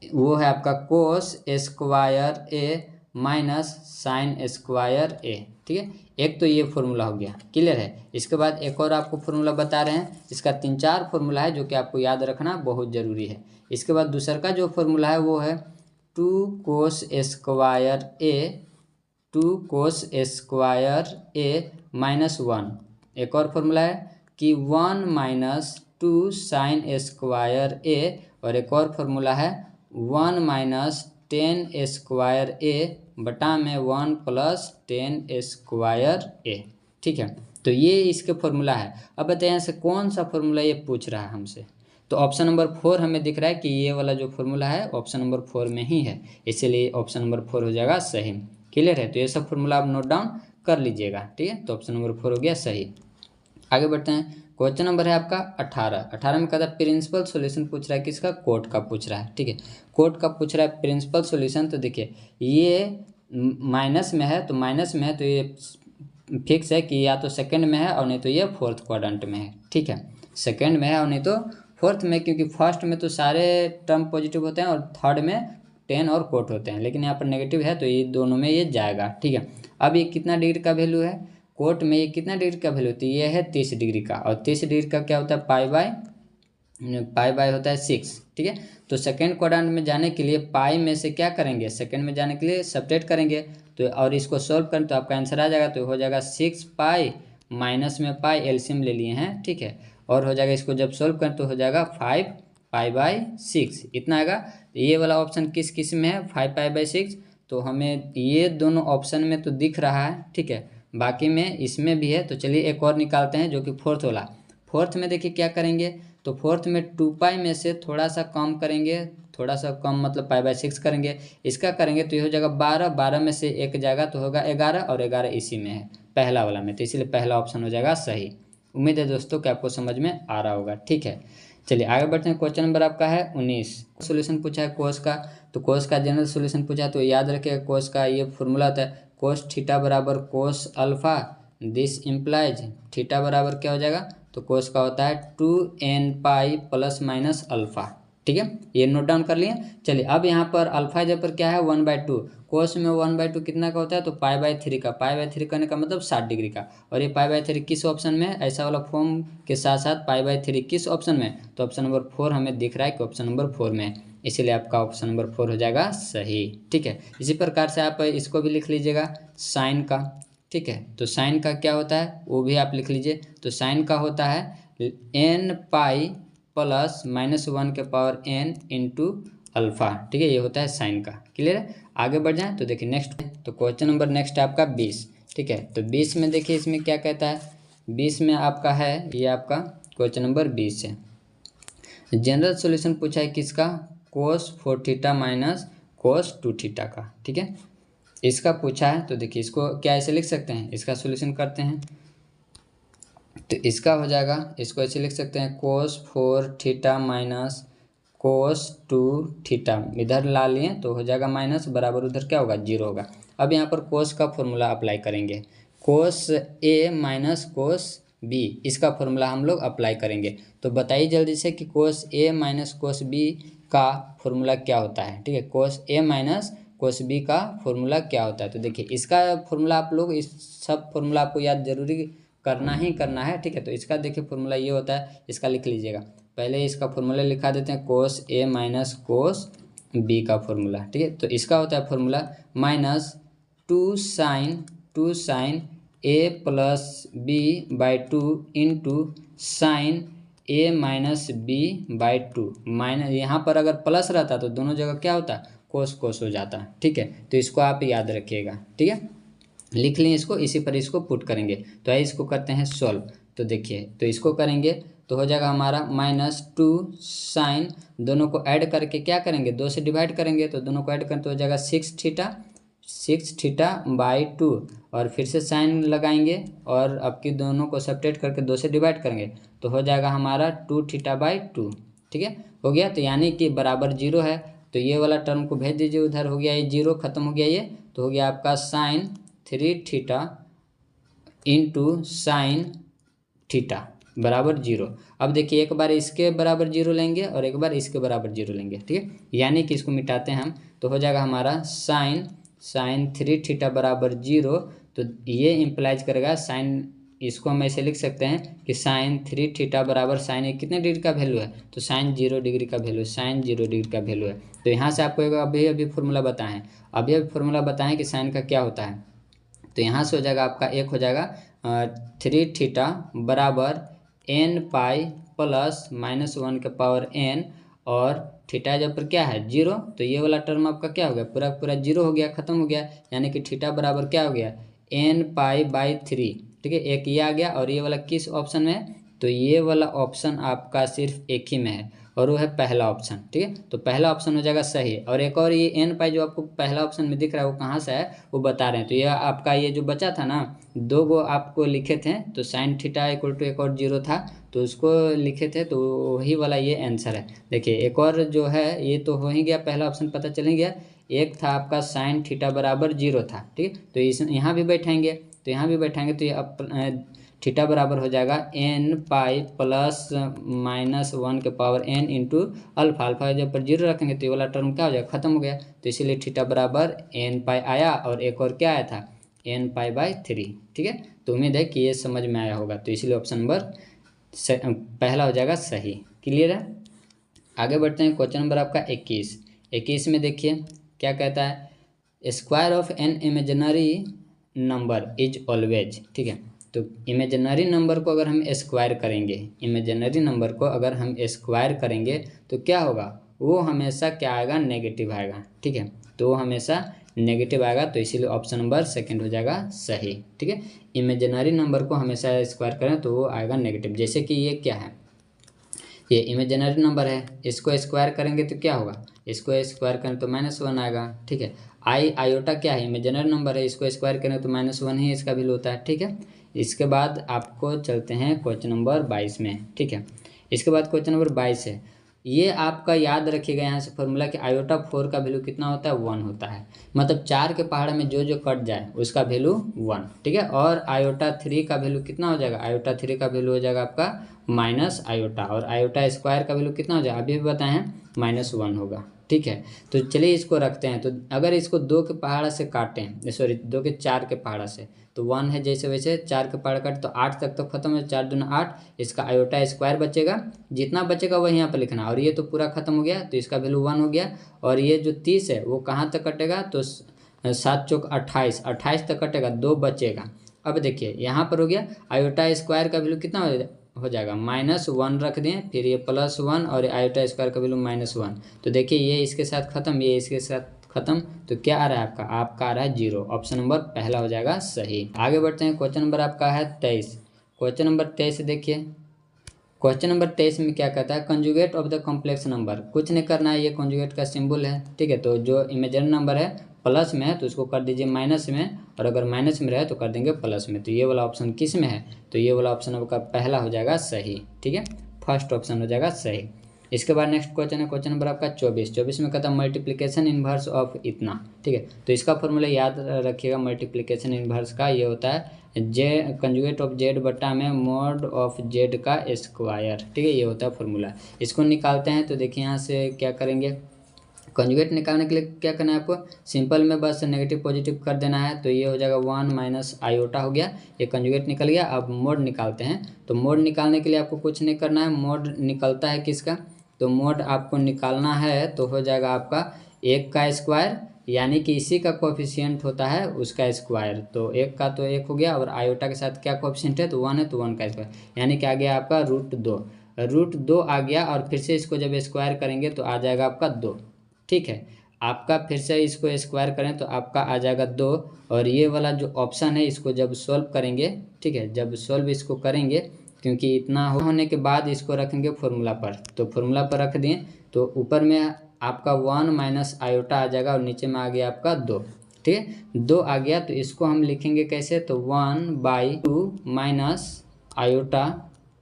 वो है आपका कोस स्क्वायर ए माइनस साइन स्क्वायर ए, ठीक है। एक तो ये फॉर्मूला हो गया, क्लियर है। इसके बाद एक और आपको फॉर्मूला बता रहे हैं, इसका 3 4 फॉर्मूला है जो कि आपको याद रखना बहुत ज़रूरी है। इसके बाद दूसरा का जो फॉर्मूला है वो है 2 कोस स्क्वायर ए, 2 कोस स्क्वायर ए माइनस 1। एक और फॉर्मूला है कि 1 माइनस 2 साइन स्क्वायर ए, और एक और फॉर्मूला है 1 माइनस 10 स्क्वायर ए बटा में 1 प्लस 10 स्क्वायर ए, ठीक है। तो ये इसके फॉर्मूला है। अब बताइए यहाँ से कौन सा फॉर्मूला ये पूछ रहा है हमसे, तो ऑप्शन नंबर 4 हमें दिख रहा है कि ये वाला जो फॉर्मूला है ऑप्शन नंबर 4 में ही है, इसीलिए ऑप्शन नंबर 4 हो जाएगा सही, क्लियर है। तो ये सब फॉर्मूला आप नोट डाउन कर लीजिएगा, ठीक है। तो ऑप्शन नंबर 4 हो गया सही। आगे बढ़ते हैं। क्वेश्चन नंबर है आपका 18 में कहता है प्रिंसिपल सॉल्यूशन पूछ रहा है, किसका, कोट का पूछ रहा है, ठीक है। कोट का पूछ रहा है प्रिंसिपल सॉल्यूशन। तो देखिए ये माइनस में है, तो माइनस में है तो ये फिक्स है कि या तो सेकंड में है और नहीं तो ये फोर्थ क्वाड्रेंट में है, ठीक है। सेकंड में है और नहीं तो फोर्थ में, क्योंकि फर्स्ट में तो सारे टर्म पॉजिटिव होते हैं और थर्ड में 10 और कोट होते हैं, लेकिन यहाँ पर नेगेटिव है तो ये दोनों में ये जाएगा, ठीक है। अब ये कितना डिग्री का वैल्यू है, कोट में ये कितना डिग्री का वैल्यू होती है, ये है 30 डिग्री का, और 30 डिग्री का क्या होता है पाई बाय होता है 6, ठीक है। तो सेकंड क्वाड्रेंट में जाने के लिए पाई में से क्या करेंगे, सेकंड में जाने के लिए सब्ट्रैक्ट करेंगे, तो और इसको सॉल्व करें तो आपका आंसर आ जाएगा। तो हो जाएगा 6 पाई माइनस में पाई, एलसीएम ले लिए हैं, ठीक है। और हो जाएगा इसको जब सॉल्व करें तो हो जाएगा 5 पाई बाय 6, इतना आएगा। तो ये वाला ऑप्शन किस किस में है, 5 पाई बाय 6, तो हमें ये दोनों ऑप्शन में तो दिख रहा है, ठीक है, बाकी में इसमें भी है। तो चलिए एक और निकालते हैं जो कि फोर्थ वाला। फोर्थ में देखिए क्या करेंगे, तो फोर्थ में 2 पाई में से थोड़ा सा कम करेंगे, थोड़ा सा कम मतलब पाई बाय 6 करेंगे, इसका करेंगे तो ये हो जाएगा 12, 12 में से एक जाएगा तो होगा 11, और 11 इसी में है पहला वाला में, तो इसलिए पहला ऑप्शन हो जाएगा सही। उम्मीद है दोस्तों कि आपको समझ में आ रहा होगा, ठीक है। चलिए आगे बढ़ते हैं। क्वेश्चन नंबर आपका है 19। सोल्यूशन पूछा है कोस का, तो कोस का जनरल सोल्यूशन पूछा है, तो याद रखिएगा कोस का ये फॉर्मूला होता है कोस थीटा बराबर cos alpha, this implies theta बराबर क्या हो जाएगा, तो कोस का होता है 2n pi plus minus alpha, ठीक है। ये नोट डाउन कर लिए। चलिए अब यहाँ पर अल्फा जब पर क्या है 1/2, कोस में 1/2 कितना का होता है, तो पाई बाय 3 का, पाई बाय 3 करने का मतलब 60 डिग्री का, और ये पाई बाय 3 किस ऑप्शन में है, ऐसा वाला फॉर्म के साथ साथ पाई बाय 3 किस ऑप्शन में, तो ऑप्शन नंबर 4 हमें दिख रहा है कि ऑप्शन नंबर 4 में है, इसीलिए आपका ऑप्शन नंबर 4 हो जाएगा सही, ठीक है। इसी प्रकार से आप इसको भी लिख लीजिएगा साइन का, ठीक है। तो साइन का क्या होता है वो भी आप लिख लीजिए। तो साइन का होता है n पाई प्लस -1 के पावर n इंटू अल्फ़ा, ठीक है। ये होता है साइन का। क्लियर है। आगे बढ़ जाएं तो देखिए नेक्स्ट, तो क्वेश्चन नंबर नेक्स्ट है आपका 20, ठीक है। तो 20 में देखिए इसमें क्या कहता है, 20 में आपका है ये आपका क्वेश्चन नंबर 20 है। जनरल सॉल्यूशन पूछा है किसका, कोस 4 थीटा माइनस कोस 2 थीटा का, ठीक है। इसका पूछा है तो देखिए इसको क्या ऐसे लिख सकते हैं, इसका सॉल्यूशन करते हैं तो इसका हो जाएगा, इसको ऐसे लिख सकते हैं कोस 4 थीटा माइनस कोस 2 थीटा, इधर ला लिए तो हो जाएगा माइनस, बराबर उधर क्या होगा 0 होगा। अब यहाँ पर कोस का फॉर्मूला अप्लाई करेंगे, कोस ए माइनस कोस बी, इसका फॉर्मूला हम लोग अप्लाई करेंगे। तो बताइए जल्दी से कि कोस ए माइनस कोस बी का फॉर्मूला क्या होता है, ठीक है। कोस ए माइनस कोस बी का फॉर्मूला क्या होता है, तो देखिए इसका फॉर्मूला आप लोग, इस सब फॉर्मूला आपको याद जरूरी करना ही करना है, ठीक है। तो इसका देखिए फॉर्मूला ये होता है, इसका लिख लीजिएगा। पहले इसका फॉर्मूला लिखा देते हैं, cos A minus cos B का फॉर्मूला, ठीक है। तो इसका होता है formula minus 2 sine A plus B by 2 into sine A minus B by 2, minus यहाँ पर अगर प्लस रहता तो दोनों जगह क्या होता, कोस कोस हो जाता, ठीक है। तो इसको आप याद रखिएगा, ठीक है। लिख लें इसको, इसी पर इसको पुट करेंगे। तो आइए इसको करते हैं सॉल्व। तो देखिए तो इसको करेंगे तो हो जाएगा हमारा -2 साइन, दोनों को ऐड करके क्या करेंगे 2 से डिवाइड करेंगे, तो दोनों को ऐड करें तो हो जाएगा 6 थीटा बाई 2, और फिर से साइन लगाएंगे और अब की दोनों को सेपरेट करके 2 से डिवाइड करेंगे तो हो जाएगा हमारा 2 थीटा बाई 2, ठीक है। हो गया, तो यानी कि बराबर 0 है, तो ये वाला टर्म को भेज दीजिए उधर, हो गया ये 0, खत्म हो गया ये। तो हो गया आपका sine 3 theta into sine theta बराबर 0। अब देखिए एक बार इसके बराबर 0 लेंगे और एक बार इसके बराबर 0 लेंगे, ठीक है। यानी कि इसको मिटाते हैं हम तो हो जाएगा हमारा साइन 3 थीटा बराबर 0। तो ये इम्प्लाइज करेगा साइन, इसको हम ऐसे लिख सकते हैं कि साइन 3 थीटा बराबर साइन कितने डिग्री का वैल्यू है, तो साइन 0 डिग्री का वैल्यू, साइन 0 डिग्री का वैल्यू है। तो यहाँ से आपको अभी फॉर्मूला बताएं, अभी फॉर्मूला बताएं कि साइन का क्या होता है। तो यहाँ से हो जाएगा आपका एक हो जाएगा 3 थीटा बराबर n पाई प्लस -1 के पावर n, और थीटा जब पर क्या है 0, तो ये वाला टर्म आपका क्या हो गया, पूरा पूरा 0 हो गया, खत्म हो गया। यानी कि थीटा बराबर क्या हो गया n पाई बाई 3, ठीक है। एक ये आ गया, और ये वाला किस ऑप्शन में है, तो ये वाला ऑप्शन आपका सिर्फ एक ही में है, और वो है पहला ऑप्शन, ठीक है। तो पहला ऑप्शन हो जाएगा सही। और एक और ये n पाई जो आपको पहला ऑप्शन में दिख रहा है वो कहाँ से है वो बता रहे हैं। तो ये आपका ये जो बचा था ना, 2 गो आपको लिखे थे, तो साइन थीटा इक्वल टू एक और 0 था तो उसको लिखे थे, तो वही वाला ये आंसर है। देखिए एक और जो है ये तो हो ही गया, पहला ऑप्शन पता चल ही गया। एक था आपका साइन थीटा बराबर 0 था, ठीक है। तो इस यहाँ भी बैठाएंगे, तो यहाँ भी बैठाएंगे तो ये थीटा बराबर हो जाएगा n पाई प्लस -1 के power n into alpha, alpha जब पर 0 रखेंगे तो ये वाला टर्म क्या हो जाएगा, खत्म हो गया। तो इसीलिए थीटा बराबर n पाई आया, और एक और क्या आया था n पाई बाई 3, ठीक है। तो उम्मीद है कि ये समझ में आया होगा, तो इसीलिए ऑप्शन नंबर पहला हो जाएगा सही। क्लियर है। आगे बढ़ते हैं, क्वेश्चन नंबर आपका 21 में देखिए क्या कहता है, square of an imaginary number is always, ठीक है। तो इमेजिनरी नंबर को अगर हम स्क्वायर करेंगे, इमेजिनरी नंबर को अगर हम स्क्वायर करेंगे तो क्या होगा, वो हमेशा क्या आएगा, नेगेटिव आएगा, ठीक है। तो वो हमेशा नेगेटिव आएगा, तो इसीलिए ऑप्शन नंबर सेकंड हो जाएगा सही, ठीक है। इमेजिनरी नंबर को हमेशा स्क्वायर करें तो वो आएगा नेगेटिव। जैसे कि ये क्या है, ये इमेजिनरी नंबर है, इसको स्क्वायर करेंगे तो क्या होगा, इसको स्क्वायर करें तो -1 आएगा, ठीक है। आयोटा क्या है, इमेजिनरी नंबर है, इसको स्क्वायर करें तो -1 ही इसका वैल्यू होता है, ठीक है। इसके बाद आपको चलते हैं क्वेश्चन नंबर 22 में, ठीक है। इसके बाद क्वेश्चन नंबर 22 है, ये आपका याद रखिएगा यहाँ से फॉर्मूला कि आयोटा 4 का वैल्यू कितना होता है, 1 होता है। मतलब 4 के पहाड़ में जो जो कट जाए उसका वैल्यू 1, ठीक है। और आयोटा 3 का वैल्यू कितना हो जाएगा, आयोटा 3 का वैल्यू हो जाएगा आपका माइनस आयोटा, और आयोटा स्क्वायर का वैल्यू कितना हो जाएगा, अभी भी बताए हैं -1 होगा, ठीक है। तो चलिए इसको रखते हैं। तो अगर इसको 2 के पहाड़ा से काटें, सॉरी 2 के 4 के पहाड़ा से, तो 1 है जैसे वैसे, 4 के पहाड़ काटे तो 8 तक तो खत्म है, 4 दूना 8, इसका आयोटा स्क्वायर बचेगा, जितना बचेगा वही यहाँ पर लिखना। और ये तो पूरा खत्म हो गया, तो इसका वैल्यू 1 हो गया। और ये जो 30 है वो कहाँ तक कटेगा, तो 7 चौक 28, 28 तक कटेगा, 2 बचेगा। अब देखिए यहाँ पर हो गया आयोटा स्क्वायर का वैल्यू कितना हो जाएगा -1 रख दें, फिर ये +1 और आयोटा स्क्वायर का वैल्यू -1। तो देखिए ये इसके साथ खत्म, ये इसके साथ खत्म, तो क्या आ रहा है आपका आ रहा है 0। ऑप्शन नंबर पहला हो जाएगा सही। आगे बढ़ते हैं, क्वेश्चन नंबर आपका है 23। क्वेश्चन नंबर 23 देखिए, क्वेश्चन नंबर 23 में क्या कहता है, conjugate of the complex number. कुछ नहीं करना है, ये कंजुगेट का सिंबल है, ठीक है। तो जो इमेजिनरी नंबर है प्लस में है तो उसको कर दीजिए माइनस में, और अगर माइनस में रहे तो कर देंगे प्लस में। तो ये वाला ऑप्शन किस में है, तो ये वाला ऑप्शन आपका पहला हो जाएगा सही, ठीक है, फर्स्ट ऑप्शन हो जाएगा सही। इसके बाद नेक्स्ट क्वेश्चन है, क्वेश्चन नंबर आपका 24 में कहता है मल्टीप्लिकेशन इनवर्स ऑफ इतना, ठीक है। तो इसका फॉर्मूला याद रखिएगा, मल्टीप्लिकेशन इनवर्स का ये होता है जे कंजुगेट ऑफ जेड बटा में मोड ऑफ जेड का स्क्वायर, ठीक है, ये होता है फॉर्मूला। इसको निकालते हैं, तो देखिए यहाँ से क्या करेंगे, कंजुगेट निकालने के लिए क्या करना है आपको, सिंपल में बस नेगेटिव पॉजिटिव कर देना है। तो ये हो जाएगा 1 माइनस आयोटा हो गया, ये कंजुगेट निकल गया। अब मोड निकालते हैं, तो मोड निकालने के लिए आपको कुछ नहीं करना है, मोड निकलता है किसका, तो मोड आपको निकालना है तो हो जाएगा आपका 1 का स्क्वायर, यानी कि इसी का कोफिशिएंट होता है उसका स्क्वायर। तो 1 का तो 1 हो गया, और आयोटा के साथ क्या कोफिशिएंट है, तो 1 है, तो 1 का स्क्वायर, यानी कि आ गया आपका √2 आ गया। और फिर से इसको जब स्क्वायर करेंगे तो आ जाएगा आपका 2, ठीक है। आपका फिर से इसको स्क्वायर करें तो आपका आ जाएगा 2, और ये वाला जो ऑप्शन है इसको जब सॉल्व करेंगे, ठीक है, जब सॉल्व इसको करेंगे, क्योंकि इतना होने के बाद इसको रखेंगे फॉर्मूला पर, तो फॉर्मूला पर रख दिए तो ऊपर में आपका 1 माइनस आयोटा आ जाएगा, और नीचे में आ गया आपका 2, ठीक है, 2 आ गया। तो इसको हम लिखेंगे कैसे, तो 1/2 माइनस आयोटा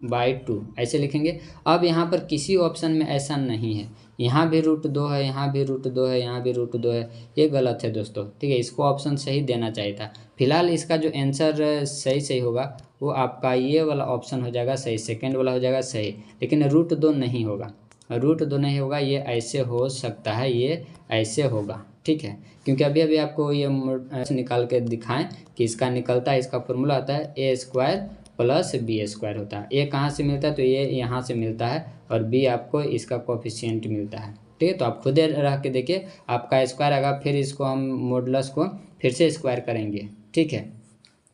बाई 2 ऐसे लिखेंगे। अब यहाँ पर किसी ऑप्शन में ऐसा नहीं है, यहाँ भी √2 है, यहाँ भी √2 है, यहाँ भी √2 है, ये गलत है दोस्तों, ठीक है। इसको ऑप्शन सही देना चाहिए था। फिलहाल इसका जो आंसर सही होगा वो आपका ये वाला ऑप्शन हो जाएगा सही, सेकंड वाला हो जाएगा सही, लेकिन √2 नहीं होगा, √2 नहीं होगा, ये ऐसे हो सकता है, ये ऐसे होगा, ठीक है। क्योंकि अभी अभी आपको ये निकाल के दिखाएं कि इसका निकलता है, इसका फॉर्मूला आता है a² + b² होता है। ए कहाँ से मिलता है, तो ये यहाँ से मिलता है, और बी आपको इसका कोफिशिएंट मिलता है, ठीक है। तो आप खुद रह के देखिए, आपका स्क्वायर आएगा, फिर इसको हम मॉडुलस को फिर से स्क्वायर करेंगे, ठीक है,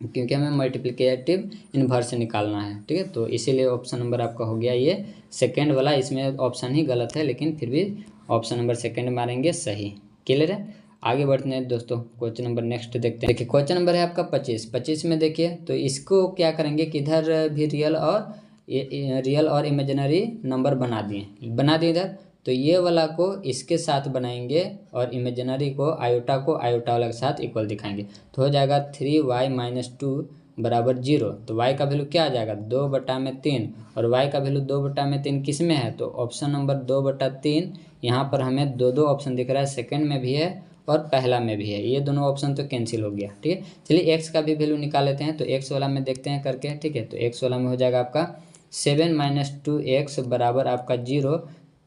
क्योंकि हमें मल्टीप्लिकेटिव इनवर्स निकालना है, ठीक है। तो इसीलिए ऑप्शन नंबर आपका हो गया ये सेकेंड वाला, इसमें ऑप्शन ही गलत है, लेकिन फिर भी ऑप्शन नंबर सेकेंड मारेंगे सही। क्लियर है, आगे बढ़ते हैं दोस्तों, क्वेश्चन नंबर नेक्स्ट देखते हैं। देखिए क्वेश्चन नंबर है आपका 25 में देखिए, तो इसको क्या करेंगे कि इधर भी रियल और इमेजिनरी नंबर बना दिए इधर, तो ये वाला को इसके साथ बनाएंगे और इमेजिनरी को आयोटा वाला के साथ इक्वल दिखाएंगे। तो हो जाएगा 3y - 2 = 0। तो y का वैल्यू क्या आ जाएगा, 2/3, और y का वैल्यू 2/3 किस में है, तो ऑप्शन नंबर 2/3। यहाँ पर हमें दो ऑप्शन दिख रहा है, सेकंड में भी है और पहला में भी है, ये दोनों ऑप्शन तो कैंसिल हो गया, ठीक है। चलिए x का भी वैल्यू निकाल लेते हैं, तो x वाला में देखते हैं करके, ठीक है। तो x वाला में हो जाएगा आपका 7 - 2x बराबर आपका 0।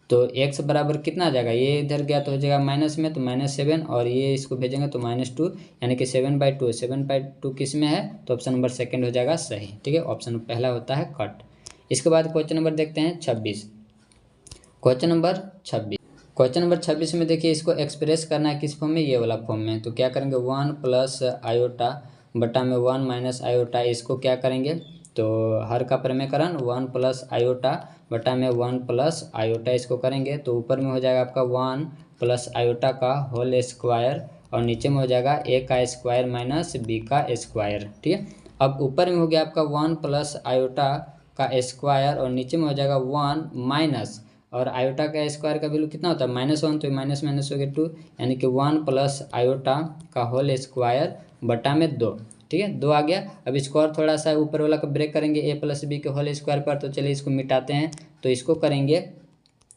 तो x बराबर कितना आ जाएगा, ये इधर गया तो हो जाएगा माइनस में, तो -7, और ये इसको भेजेंगे तो -2, यानी कि 7/2 किस में है, तो ऑप्शन नंबर सेकंड हो जाएगा सही, ठीक है। ऑप्शन पहला होता है कट। इसके बाद क्वेश्चन नंबर देखते हैं 26। क्वेश्चन नंबर 26 में देखिए, इसको एक्सप्रेस करना है किस फॉर्म में, ये वाला फॉर्म में। तो क्या करेंगे, 1 + आयोटा बटा में 1 माइनस आयोटा, इसको क्या करेंगे, तो हर का प्रमेयकरण 1 + आयोटा बटा में 1 + आयोटा, इसको करेंगे तो ऊपर में हो जाएगा आपका 1 + आयोटा का होल स्क्वायर, और नीचे में हो जाएगा a का स्क्वायर माइनस b का स्क्वायर, ठीक है। अब ऊपर में हो गया आपका 1 + आयोटा का स्क्वायर, और नीचे में हो जाएगा 1 माइनस, और आयोटा का स्क्वायर का वैल्यू कितना होता है -1, तो माइनस माइनस हो गया 2, यानी कि 1 + आयोटा का होल स्क्वायर बटा में 2, ठीक है, 2 आ गया। अब इसको और थोड़ा सा ऊपर वाला का ब्रेक करेंगे a + b के होल स्क्वायर पर, तो चलिए इसको मिटाते हैं। तो इसको करेंगे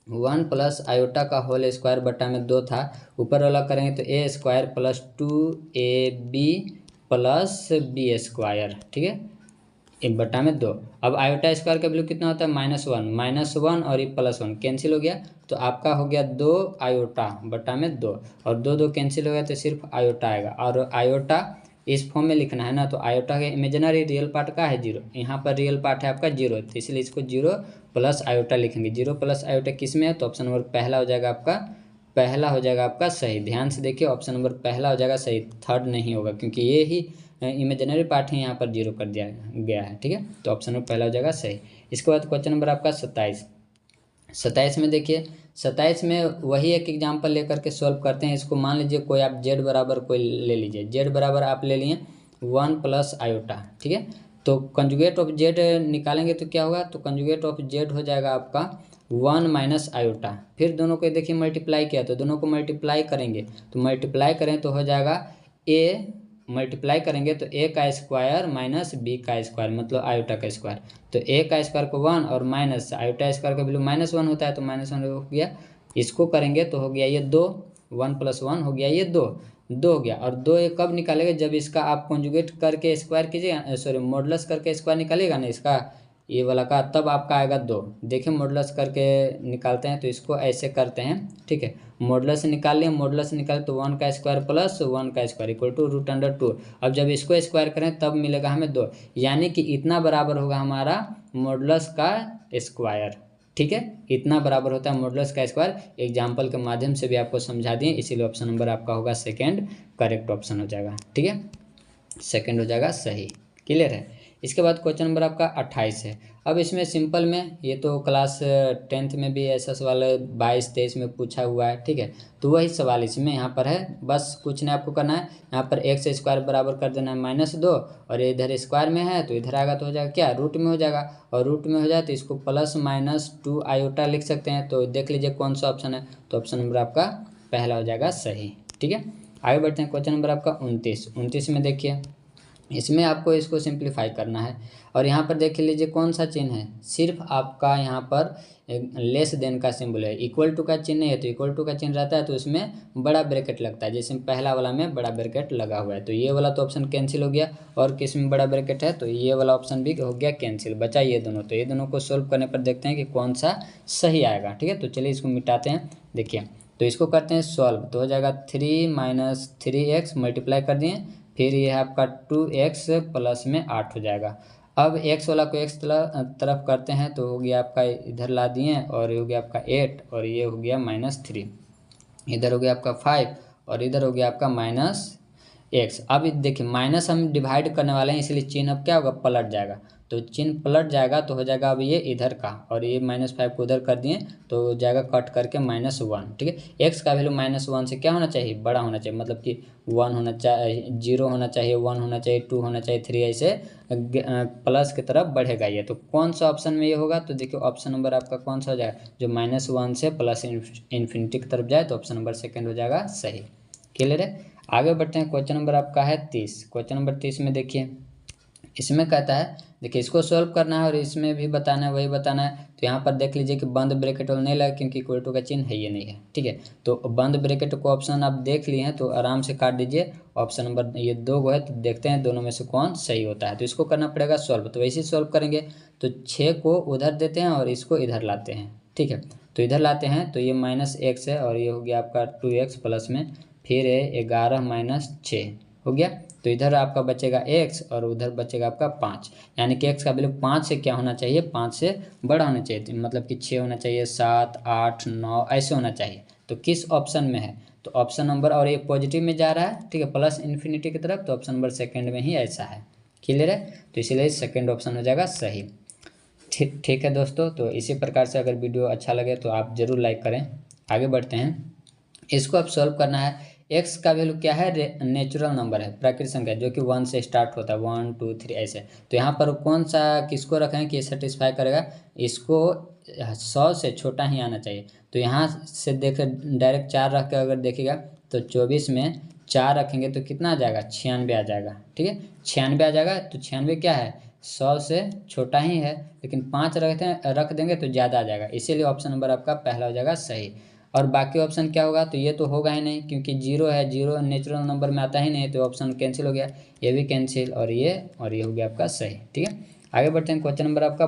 1 + आयोटा का होल स्क्वायर बटा में 2 था, ऊपर वाला करेंगे तो a² + 2ab + b², ठीक है, 1 बटा में 2। अब आयोटा स्क्वायर का वैल्यू कितना होता है, -1 और ये +1 कैंसिल हो गया, तो आपका हो गया 2 आयोटा बटा में 2, और 2 कैंसिल हो गया तो सिर्फ आयोटा आएगा, और आयोटा इस फॉर्म में लिखना है ना। तो आयोटा का इमेजिनरी रियल पार्ट का है 0, यहाँ पर रियल पार्ट है आपका 0, तो इसलिए इसको 0 + आयोटा लिखेंगे। 0 + आयोटा किस में है, तो ऑप्शन नंबर पहला हो जाएगा आपका सही। ध्यान से देखिए, ऑप्शन नंबर पहला हो जाएगा सही, थर्ड नहीं होगा, क्योंकि ये ही इमेजिनरी पार्ट है यहाँ पर 0 कर दिया गया है। ठीक है, तो ऑप्शन नंबर पहला हो जाएगा सही। इसके बाद क्वेश्चन नंबर आपका 27 में देखिए, 27 में वही एक एग्जाम्पल लेकर के सॉल्व करते हैं। इसको मान लीजिए कोई आप जेड बराबर कोई ले लीजिए, जेड बराबर आप ले लिए 1 प्लस आयोटा। ठीक है, तो कंजुगेट ऑफ जेड निकालेंगे तो क्या होगा, तो कंजुगेट ऑफ जेड हो जाएगा आपका 1 माइनस आयोटा। फिर दोनों को देखिए मल्टीप्लाई किया तो दोनों को मल्टीप्लाई करेंगे, तो मल्टीप्लाई करें तो हो जाएगा ए, मल्टीप्लाई करेंगे तो ए का स्क्वायर माइनस बी का स्क्वायर मतलब आयोटा का स्क्वायर। तो ए का स्क्वायर को 1 और माइनस आयोटा स्क्वायर का वैल्यू -1 होता है, तो -1 हो गया। इसको करेंगे तो हो गया ये 2, 1 + 1 हो गया ये 2 हो गया। और 2 ये कब निकालेगा, जब इसका आप कॉन्जुगेट करके स्क्वायर कीजिएगा, सॉरी मॉडुलस करके स्क्वायर निकालिएगा ना इसका, ये वाला का, तब आपका आएगा 2। देखिए मॉडुलस करके निकालते हैं तो इसको ऐसे करते हैं। ठीक है, मॉडुलस निकाल लिया, मॉडुलस निकाले तो 1 का स्क्वायर प्लस 1 का स्क्वायर इक्वल टू √2। अब जब इसको स्क्वायर करें तब मिलेगा हमें 2, यानी कि इतना बराबर होगा हमारा मॉडुलस का स्क्वायर। ठीक है, इतना बराबर होता है मॉडुलस का स्क्वायर। एग्जाम्पल के माध्यम से भी आपको समझा दिए, इसीलिए ऑप्शन नंबर आपका होगा सेकेंड करेक्ट ऑप्शन हो जाएगा। ठीक है, सेकेंड हो जाएगा सही। क्लियर है। इसके बाद क्वेश्चन नंबर आपका 28 है। अब इसमें सिंपल में, ये तो क्लास 10th में भी ऐसा सवाल 22-23 में पूछा हुआ है। ठीक है, तो वही सवाल इसमें यहाँ पर है। बस कुछ नहीं आपको करना है, यहाँ पर x स्क्वायर बराबर कर देना है -2, और इधर स्क्वायर में है तो इधर आएगा तो हो जाएगा क्या, रूट में हो जाएगा। और रूट में हो जाए तो इसको +-2 आयोटा लिख सकते हैं। तो देख लीजिए कौन सा ऑप्शन है, तो ऑप्शन नंबर आपका पहला हो जाएगा सही। ठीक है, आगे बढ़ते हैं। क्वेश्चन नंबर आपका 29 में देखिए, इसमें आपको इसको सिंप्लीफाई करना है। और यहाँ पर देख लीजिए कौन सा चिन्ह है, सिर्फ आपका यहाँ पर लेस देन का सिंबल है, इक्वल टू का चिन्ह है। तो इक्वल टू का चिन्ह रहता है तो इसमें बड़ा ब्रैकेट लगता है, जैसे पहला वाला में बड़ा ब्रैकेट लगा हुआ है, तो ये वाला तो ऑप्शन कैंसिल हो गया। और किस में बड़ा ब्रैकेट है, तो ये वाला ऑप्शन भी हो गया कैंसिल, बचा ये दोनों। तो ये दोनों को सोल्व करने पर देखते हैं कि कौन सा सही आएगा। ठीक है, तो चलिए इसको मिटाते हैं। देखिए, तो इसको करते हैं सॉल्व, तो हो जाएगा 3 - 3x मल्टीप्लाई कर दिए, फिर ये है आपका 2x प्लस में 8 हो जाएगा। अब x वाला को x तरफ करते हैं तो हो गया आपका, इधर ला दिए, और ये हो गया आपका 8, और ये हो गया -3, इधर हो गया आपका 5, और इधर हो गया आपका -x। अब देखिए माइनस हम डिवाइड करने वाले हैं, इसलिए चिन्ह अब क्या होगा, पलट जाएगा। तो चिन्ह पलट जाएगा तो हो जाएगा अब ये इधर का, और ये -5 को उधर कर दिए तो हो जाएगा कट करके -1। ठीक है, x का वैल्यू -1 से क्या होना चाहिए, बड़ा होना चाहिए, मतलब कि 1 होना चाहिए, 0 होना चाहिए, 1 होना चाहिए, 2 होना चाहिए, 3, ऐसे प्लस की तरफ बढ़ेगा ये। तो कौन सा ऑप्शन में ये होगा, तो देखिए ऑप्शन नंबर आपका कौन सा हो जाएगा, जो -1 से प्लस इन्फिनिटी की तरफ जाए, तो ऑप्शन नंबर सेकेंड हो जाएगा सही। क्लियर है। आगे बढ़ते हैं। क्वेश्चन नंबर आपका है 30। क्वेश्चन नंबर 30 में देखिए, इसमें कहता है, देखिए इसको सॉल्व करना है और इसमें भी बताना है, वही बताना है। तो यहाँ पर देख लीजिए कि बंद ब्रैकेट वाला नहीं लगा, क्योंकि इक्वल टू का चिन्ह है, ये नहीं है। ठीक है, तो बंद ब्रैकेट को ऑप्शन आप देख लिए हैं तो आराम से काट दीजिए। ऑप्शन नंबर ये 2 है, तो देखते हैं दोनों में से कौन सही होता है। तो इसको करना पड़ेगा सॉल्व, तो वैसे ही सॉल्व करेंगे। तो 6 को उधर देते हैं और इसको इधर लाते हैं। ठीक है, तो इधर लाते हैं तो ये -x है, और ये हो गया आपका 2x प्लस में, फिर है 11 - 6 हो गया। तो इधर आपका बचेगा x और उधर बचेगा आपका 5, यानी कि x का वैल्यू 5 से क्या होना चाहिए, 5 से बड़ा होना चाहिए, तो मतलब कि 6 होना चाहिए, 7, 8, 9 ऐसे होना चाहिए। तो किस ऑप्शन में है, तो ऑप्शन नंबर, और ये पॉजिटिव में जा रहा है, ठीक है, प्लस इन्फिनिटी की तरफ, तो ऑप्शन नंबर सेकंड में ही ऐसा है। क्लियर है, तो इसीलिए सेकंड ऑप्शन हो जाएगा सही। ठीक है दोस्तों, तो इसी प्रकार से अगर वीडियो अच्छा लगे तो आप ज़रूर लाइक करें। आगे बढ़ते हैं। इसको अब सॉल्व करना है। x का वैल्यू क्या है, नेचुरल नंबर है, प्राकृतिक संख्या, जो कि 1 से स्टार्ट होता है, 1, 2, 3 ऐसे। तो यहाँ पर कौन सा किसको रखें कि सेटिस्फाई करेगा, इसको 100 से छोटा ही आना चाहिए। तो यहाँ से देख डायरेक्ट 4 रख के अगर देखिएगा तो 24 में 4 रखेंगे तो कितना आ जाएगा, 96 आ जाएगा। ठीक है, 96 आ जाएगा। तो 96 क्या है, 100 से छोटा ही है, लेकिन 5 रख देंगे तो ज़्यादा आ जाएगा, इसीलिए ऑप्शन नंबर आपका पहला हो जाएगा सही। और बाकी ऑप्शन क्या होगा, तो ये तो होगा ही नहीं, क्योंकि 0 है, 0 नेचुरल नंबर में आता ही नहीं, तो ऑप्शन कैंसिल हो गया, ये भी कैंसिल, और ये हो गया आपका सही। ठीक है, आगे बढ़ते हैं। क्वेश्चन नंबर आपका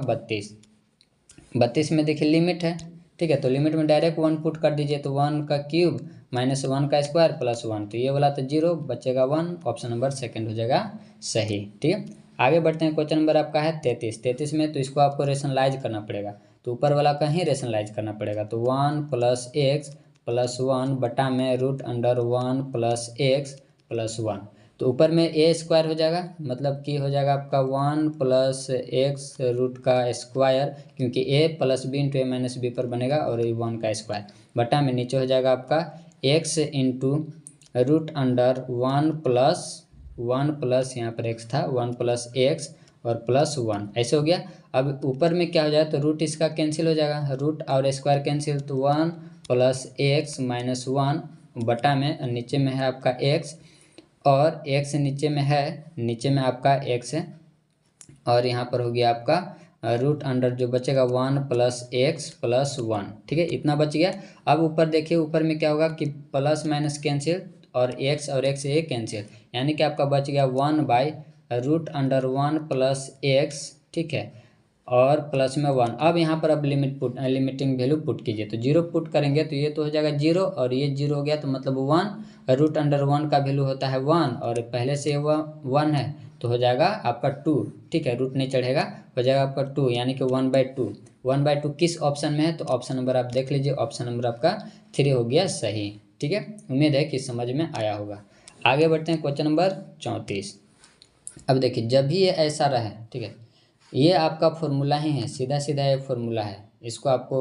32 में देखिए लिमिट है। ठीक है, तो लिमिट में डायरेक्ट 1 पुट कर दीजिए, तो 1 का क्यूब -1 का स्क्वायर प्लस 1, तो ये वाला तो 0 बचेगा 1, ऑप्शन नंबर सेकेंड हो जाएगा सही। ठीक है, आगे बढ़ते हैं। क्वेश्चन नंबर आपका है 33 में, तो इसको आपको रेशनलाइज करना पड़ेगा, तो ऊपर वाला का ही रेशनलाइज करना पड़ेगा। तो 1 + x + 1 बटा में √(1 + x + 1), तो ऊपर में ए स्क्वायर हो जाएगा, मतलब कि हो जाएगा आपका 1 प्लस एक्स रूट का स्क्वायर, क्योंकि ए प्लस बी इंटू ए माइनस बी पर बनेगा और ये 1 का स्क्वायर, बटा में नीचे हो जाएगा आपका x into root under 1 plus यहाँ पर एक्स था 1 प्लस एक्स और प्लस 1, ऐसे हो गया। अब ऊपर में क्या हो जाए तो रूट इसका कैंसिल हो जाएगा, रूट और स्क्वायर कैंसिल, तो 1 प्लस एक्स माइनस 1 बटा में नीचे में है आपका एक्स और एक्स नीचे में है, नीचे में आपका एक्स है और यहाँ पर हो गया आपका रूट अंडर जो बचेगा 1 प्लस एक्स प्लस 1, ठीक है, इतना बच गया। अब ऊपर देखिए, ऊपर में क्या होगा कि प्लस माइनस कैंसिल और एक्स ये कैंसिल, यानी कि आपका बच गया 1 by root under 1 plus x, ठीक है, और प्लस में 1। अब यहाँ पर अब लिमिटिंग वैल्यू पुट कीजिए, तो 0 पुट करेंगे तो ये तो हो जाएगा 0 और ये 0 हो गया, तो मतलब 1 रूट अंडर 1 का वैल्यू होता है 1 और पहले से 1 है तो हो जाएगा आपका 2, ठीक है, रूट नहीं चढ़ेगा, हो जाएगा आपका 2, यानी कि 1/2। 1/2 किस ऑप्शन में है, तो ऑप्शन नंबर आप देख लीजिए, ऑप्शन नंबर आपका 3 हो गया सही, ठीक है। उम्मीद है कि समझ में आया होगा। आगे बढ़ते हैं क्वेश्चन नंबर 34। अब देखिए, जब भी ये ऐसा रहे, ठीक है, ये आपका फॉर्मूला ही है, सीधा सीधा ये फॉर्मूला है, इसको आपको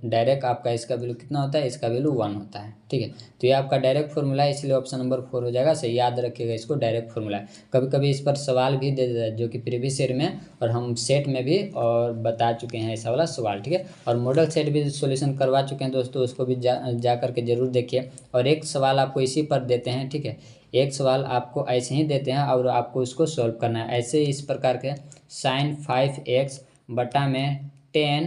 डायरेक्ट आपका इसका वैल्यू कितना होता है, इसका वैल्यू 1 होता है, ठीक है, तो ये आपका डायरेक्ट फॉर्मूला है, इसलिए ऑप्शन नंबर 4 हो जाएगा सही, याद रखिएगा इसको, डायरेक्ट फॉर्मूला है। कभी कभी इस पर सवाल भी दे देता है, जो कि प्रीवियस ईयर में और हम सेट में भी और बता चुके हैं ऐसा वाला सवाल, ठीक है, और मॉडल सेट भी सोल्यूशन करवा चुके हैं दोस्तों, उसको भी जा करके जरूर देखिए। और एक सवाल आपको इसी पर देते हैं, ठीक है, एक सवाल आपको ऐसे ही देते हैं और आपको उसको सॉल्व करना है, ऐसे इस प्रकार के sin 5x बटा में tan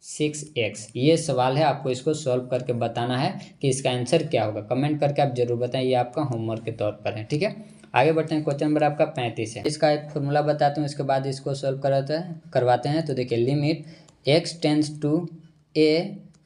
6x, ये सवाल है, आपको इसको सॉल्व करके बताना है कि इसका आंसर क्या होगा, कमेंट करके आप जरूर बताएं, ये आपका होमवर्क के तौर पर है, ठीक है। आगे बढ़ते हैं, क्वेश्चन नंबर आपका 35 है, इसका एक फॉर्मूला बताता हूँ, इसके बाद इसको सॉल्व करवाते हैं। तो देखिए, limit x tends to a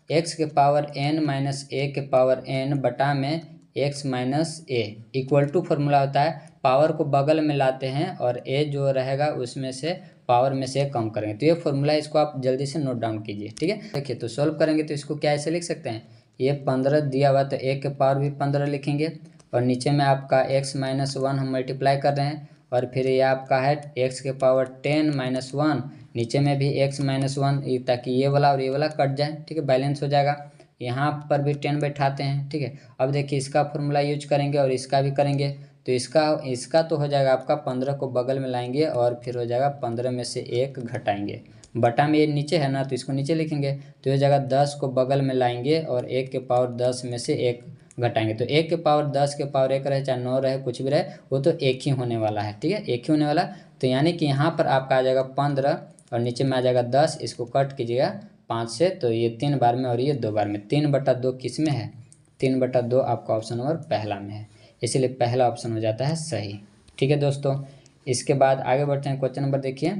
x के पावर n माइनस a के पावर n बटा में x minus a equal to formula होता है, पावर को बगल में लाते हैं और a जो रहेगा उसमें से पावर में से कम करेंगे, तो ये फॉर्मूला है, इसको आप जल्दी से नोट डाउन कीजिए, ठीक है। देखिए, तो सॉल्व करेंगे तो इसको क्या ऐसे लिख सकते हैं, ये 15 दिया हुआ तो a के पावर भी 15 लिखेंगे और नीचे में आपका x माइनस 1 हम मल्टीप्लाई कर रहे हैं और फिर ये आपका है x के पावर 10 माइनस 1, नीचे में भी x माइनस 1, ताकि ये वाला और ये वाला कट जाए, ठीक है, बैलेंस हो जाएगा। यहाँ पर भी 10 बैठाते हैं, ठीक है। अब देखिए, इसका फॉर्मूला यूज करेंगे और इसका भी करेंगे, तो इसका तो हो जाएगा आपका 15 को बगल में लाएंगे और फिर हो जाएगा 15 में से 1 घटाएंगे, बटा में ये नीचे है ना तो इसको नीचे लिखेंगे, तो हो जाएगा 10 को बगल में लाएंगे और 1 के पावर 10 में से 1 घटाएंगे, तो 1 के पावर 10 के पावर 1 रहे चाहे 9 रहे कुछ भी रहे, वो तो 1 ही होने वाला है, ठीक है, 1 ही होने वाला। तो यानी कि यहाँ पर आपका आ जाएगा 15 और नीचे में आ जाएगा 10, इसको कट कीजिएगा 5 से, तो ये 3 बार में और ये 2 बार में, 3/2 किस में है, 3/2 आपका ऑप्शन नंबर पहला में है, इसलिए पहला ऑप्शन हो जाता है सही, ठीक है दोस्तों। इसके बाद आगे बढ़ते हैं, क्वेश्चन नंबर देखिए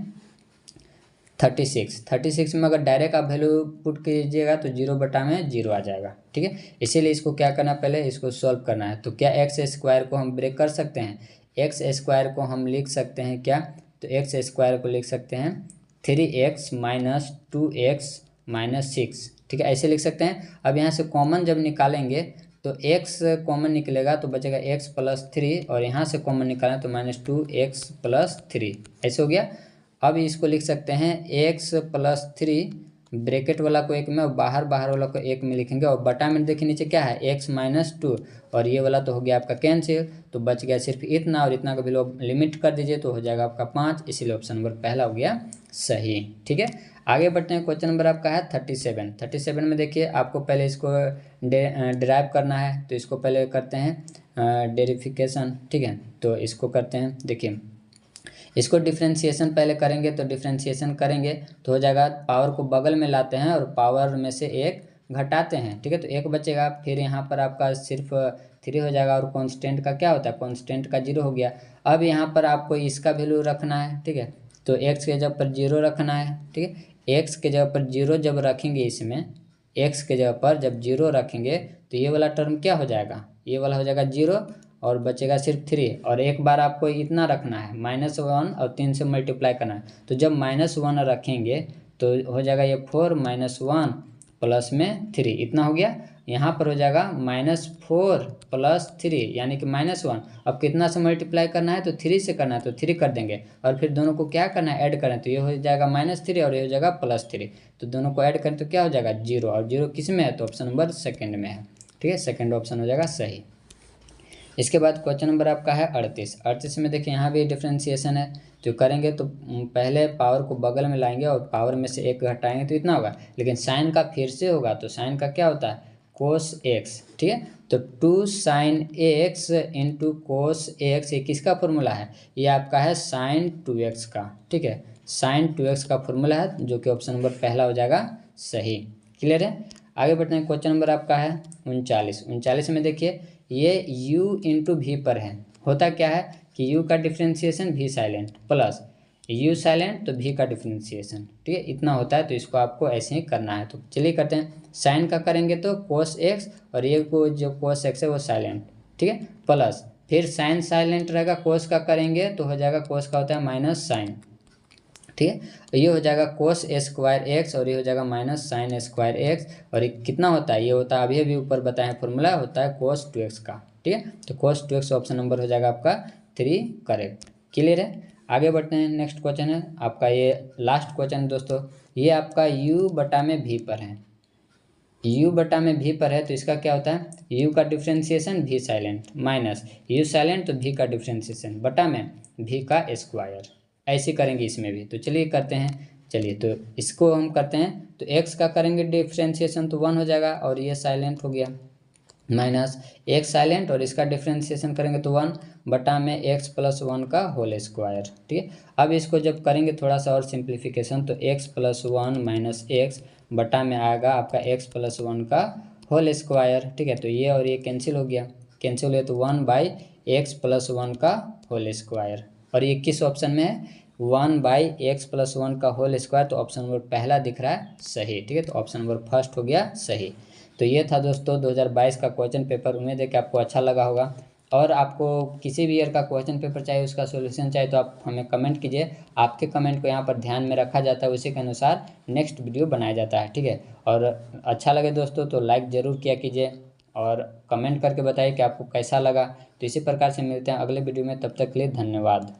36 में अगर डायरेक्ट आप वैल्यू पुट कीजिएगा तो 0/0 आ जाएगा, ठीक है, इसीलिए इसको क्या करना, पहले इसको सॉल्व करना है। तो क्या एक्स स्क्वायर को हम ब्रेक कर सकते हैं, एक्स स्क्वायर को हम लिख सकते हैं क्या, तो एक्स स्क्वायर को लिख सकते हैं 3x माइनस 2x माइनस 6, ठीक है, ऐसे लिख सकते हैं। अब यहाँ से कॉमन जब निकालेंगे तो x कॉमन निकलेगा तो बचेगा x प्लस 3 और यहाँ से कॉमन निकालें तो -2x प्लस 3, ऐसे हो गया। अब इसको लिख सकते हैं x प्लस 3, ब्रैकेट वाला को 1 में और बाहर वाला को 1 में लिखेंगे और बटा में देखिए नीचे क्या है x माइनस 2 और ये वाला तो हो गया आपका कैंसिल, तो बच गया सिर्फ इतना और इतना का वैल्यू लिमिट कर दीजिए तो हो जाएगा आपका 5, इसीलिए ऑप्शन नंबर पहला हो गया सही, ठीक है। आगे बढ़ते हैं, क्वेश्चन नंबर आपका है 37 में देखिए, आपको पहले इसको डिराइव करना है, तो इसको पहले करते हैं डेरिफिकेशन, ठीक है, तो इसको करते हैं, देखिए इसको डिफ्रेंशिएशन पहले करेंगे, तो डिफ्रेंशिएशन करेंगे तो हो जाएगा, पावर को बगल में लाते हैं और पावर में से 1 घटाते हैं, ठीक है, तो 1 बचेगा, फिर यहाँ पर आपका सिर्फ 3 हो जाएगा और कांस्टेंट का क्या होता है, कांस्टेंट का 0 हो गया। अब यहाँ पर आपको इसका वैल्यू रखना है, ठीक है, तो x के जगह पर 0 रखना है, ठीक है, x के जगह पर 0 जब रखेंगे, इसमें x के जगह पर जब 0 रखेंगे तो ये वाला टर्म क्या हो जाएगा, ये वाला हो जाएगा 0 और बचेगा सिर्फ 3 और एक बार आपको इतना रखना है -1 और 3 से मल्टीप्लाई करना है, तो जब -1 रखेंगे तो हो जाएगा ये 4 -1 प्लस में 3, इतना हो गया। यहाँ पर हो जाएगा -4 + 3 यानी कि -1। अब कितना से मल्टीप्लाई करना है, तो 3 से करना है, तो 3 कर देंगे और फिर दोनों को क्या करना है, ऐड करना है। तो ये हो जाएगा -3 और ये हो जाएगा +3, तो दोनों को ऐड करें तो क्या हो जाएगा 0, और 0 किस में है, तो ऑप्शन नंबर सेकंड में है। ठीक है, सेकंड ऑप्शन हो जाएगा सही। इसके बाद क्वेश्चन नंबर आपका है 38 में देखिए यहाँ भी डिफ्रेंसिएशन है। जो करेंगे तो पहले पावर को बगल में लाएंगे और पावर में से 1 घटाएंगे तो इतना होगा, लेकिन साइन का फिर से होगा, तो साइन का क्या होता है, cos x। ठीक है, तो 2 sin x into cos x, ये किसका फॉर्मूला है, ये आपका है sin 2x का। ठीक है, sin 2x का फॉर्मूला है, जो कि ऑप्शन नंबर पहला हो जाएगा सही। क्लियर है, आगे बढ़ते हैं। क्वेश्चन नंबर आपका है 39 में देखिए ये u इंटू वी पर है। होता क्या है कि u का differentiation v silent plus u silent तो v का डिफ्रेंसिएशन। ठीक है, इतना होता है, तो इसको आपको ऐसे ही करना है। तो चलिए करते हैं। साइन का करेंगे तो cos x और ये को जो cos x है वो साइलेंट। ठीक है, प्लस फिर साइन साइलेंट रहेगा, cos का करेंगे तो हो जाएगा cos का होता है माइनस साइन। ठीक है, तो ये हो जाएगा cos स्क्वायर एक्स और ये हो जाएगा माइनस साइन स्क्वायर एक्स, और ये कितना होता है, ये होता है अभी ऊपर बताएं फॉर्मूला होता है cos 2x का। ठीक है, तो cos 2x ऑप्शन नंबर हो जाएगा आपका 3 करेक्ट। क्लियर है, आगे बढ़ते हैं। नेक्स्ट क्वेश्चन है आपका, ये लास्ट क्वेश्चन दोस्तों, ये आपका u/v पर है। u/v पर है तो इसका क्या होता है, u का differentiation v silent minus u silent तो v का डिफ्रेंसिएशन बटा में v का स्क्वायर। ऐसे करेंगे इसमें भी, तो चलिए करते हैं। चलिए तो इसको हम करते हैं, तो x का करेंगे डिफ्रेंसिएशन तो 1 हो जाएगा और ये साइलेंट हो गया, माइनस x साइलेंट और इसका डिफ्रेंसिएशन करेंगे तो 1 बटा में x + 1 का होल स्क्वायर। ठीक है, अब इसको जब करेंगे थोड़ा सा और सिंप्लीफिकेशन, तो x + 1 माइनस x बटा में आएगा आपका x + 1 का होल स्क्वायर। ठीक है, तो ये और ये कैंसिल हो गया, कैंसिल हो गया तो 1/x + 1 का होल स्क्वायर, और ये किस ऑप्शन में है, 1/x + 1 का होल स्क्वायर, तो ऑप्शन नंबर पहला दिख रहा है सही। ठीक है, तो ऑप्शन नंबर फर्स्ट हो गया सही। तो ये था दोस्तों 2022 का क्वेश्चन पेपर। उम्मीद है कि आपको अच्छा लगा होगा, और आपको किसी भी ईयर का क्वेश्चन पेपर चाहिए, उसका सॉल्यूशन चाहिए तो आप हमें कमेंट कीजिए। आपके कमेंट को यहाँ पर ध्यान में रखा जाता है, उसी के अनुसार नेक्स्ट वीडियो बनाया जाता है। ठीक है, और अच्छा लगे दोस्तों तो लाइक ज़रूर किया कीजिए और कमेंट करके बताइए कि आपको कैसा लगा। तो इसी प्रकार से मिलते हैं अगले वीडियो में, तब तक के लिए धन्यवाद।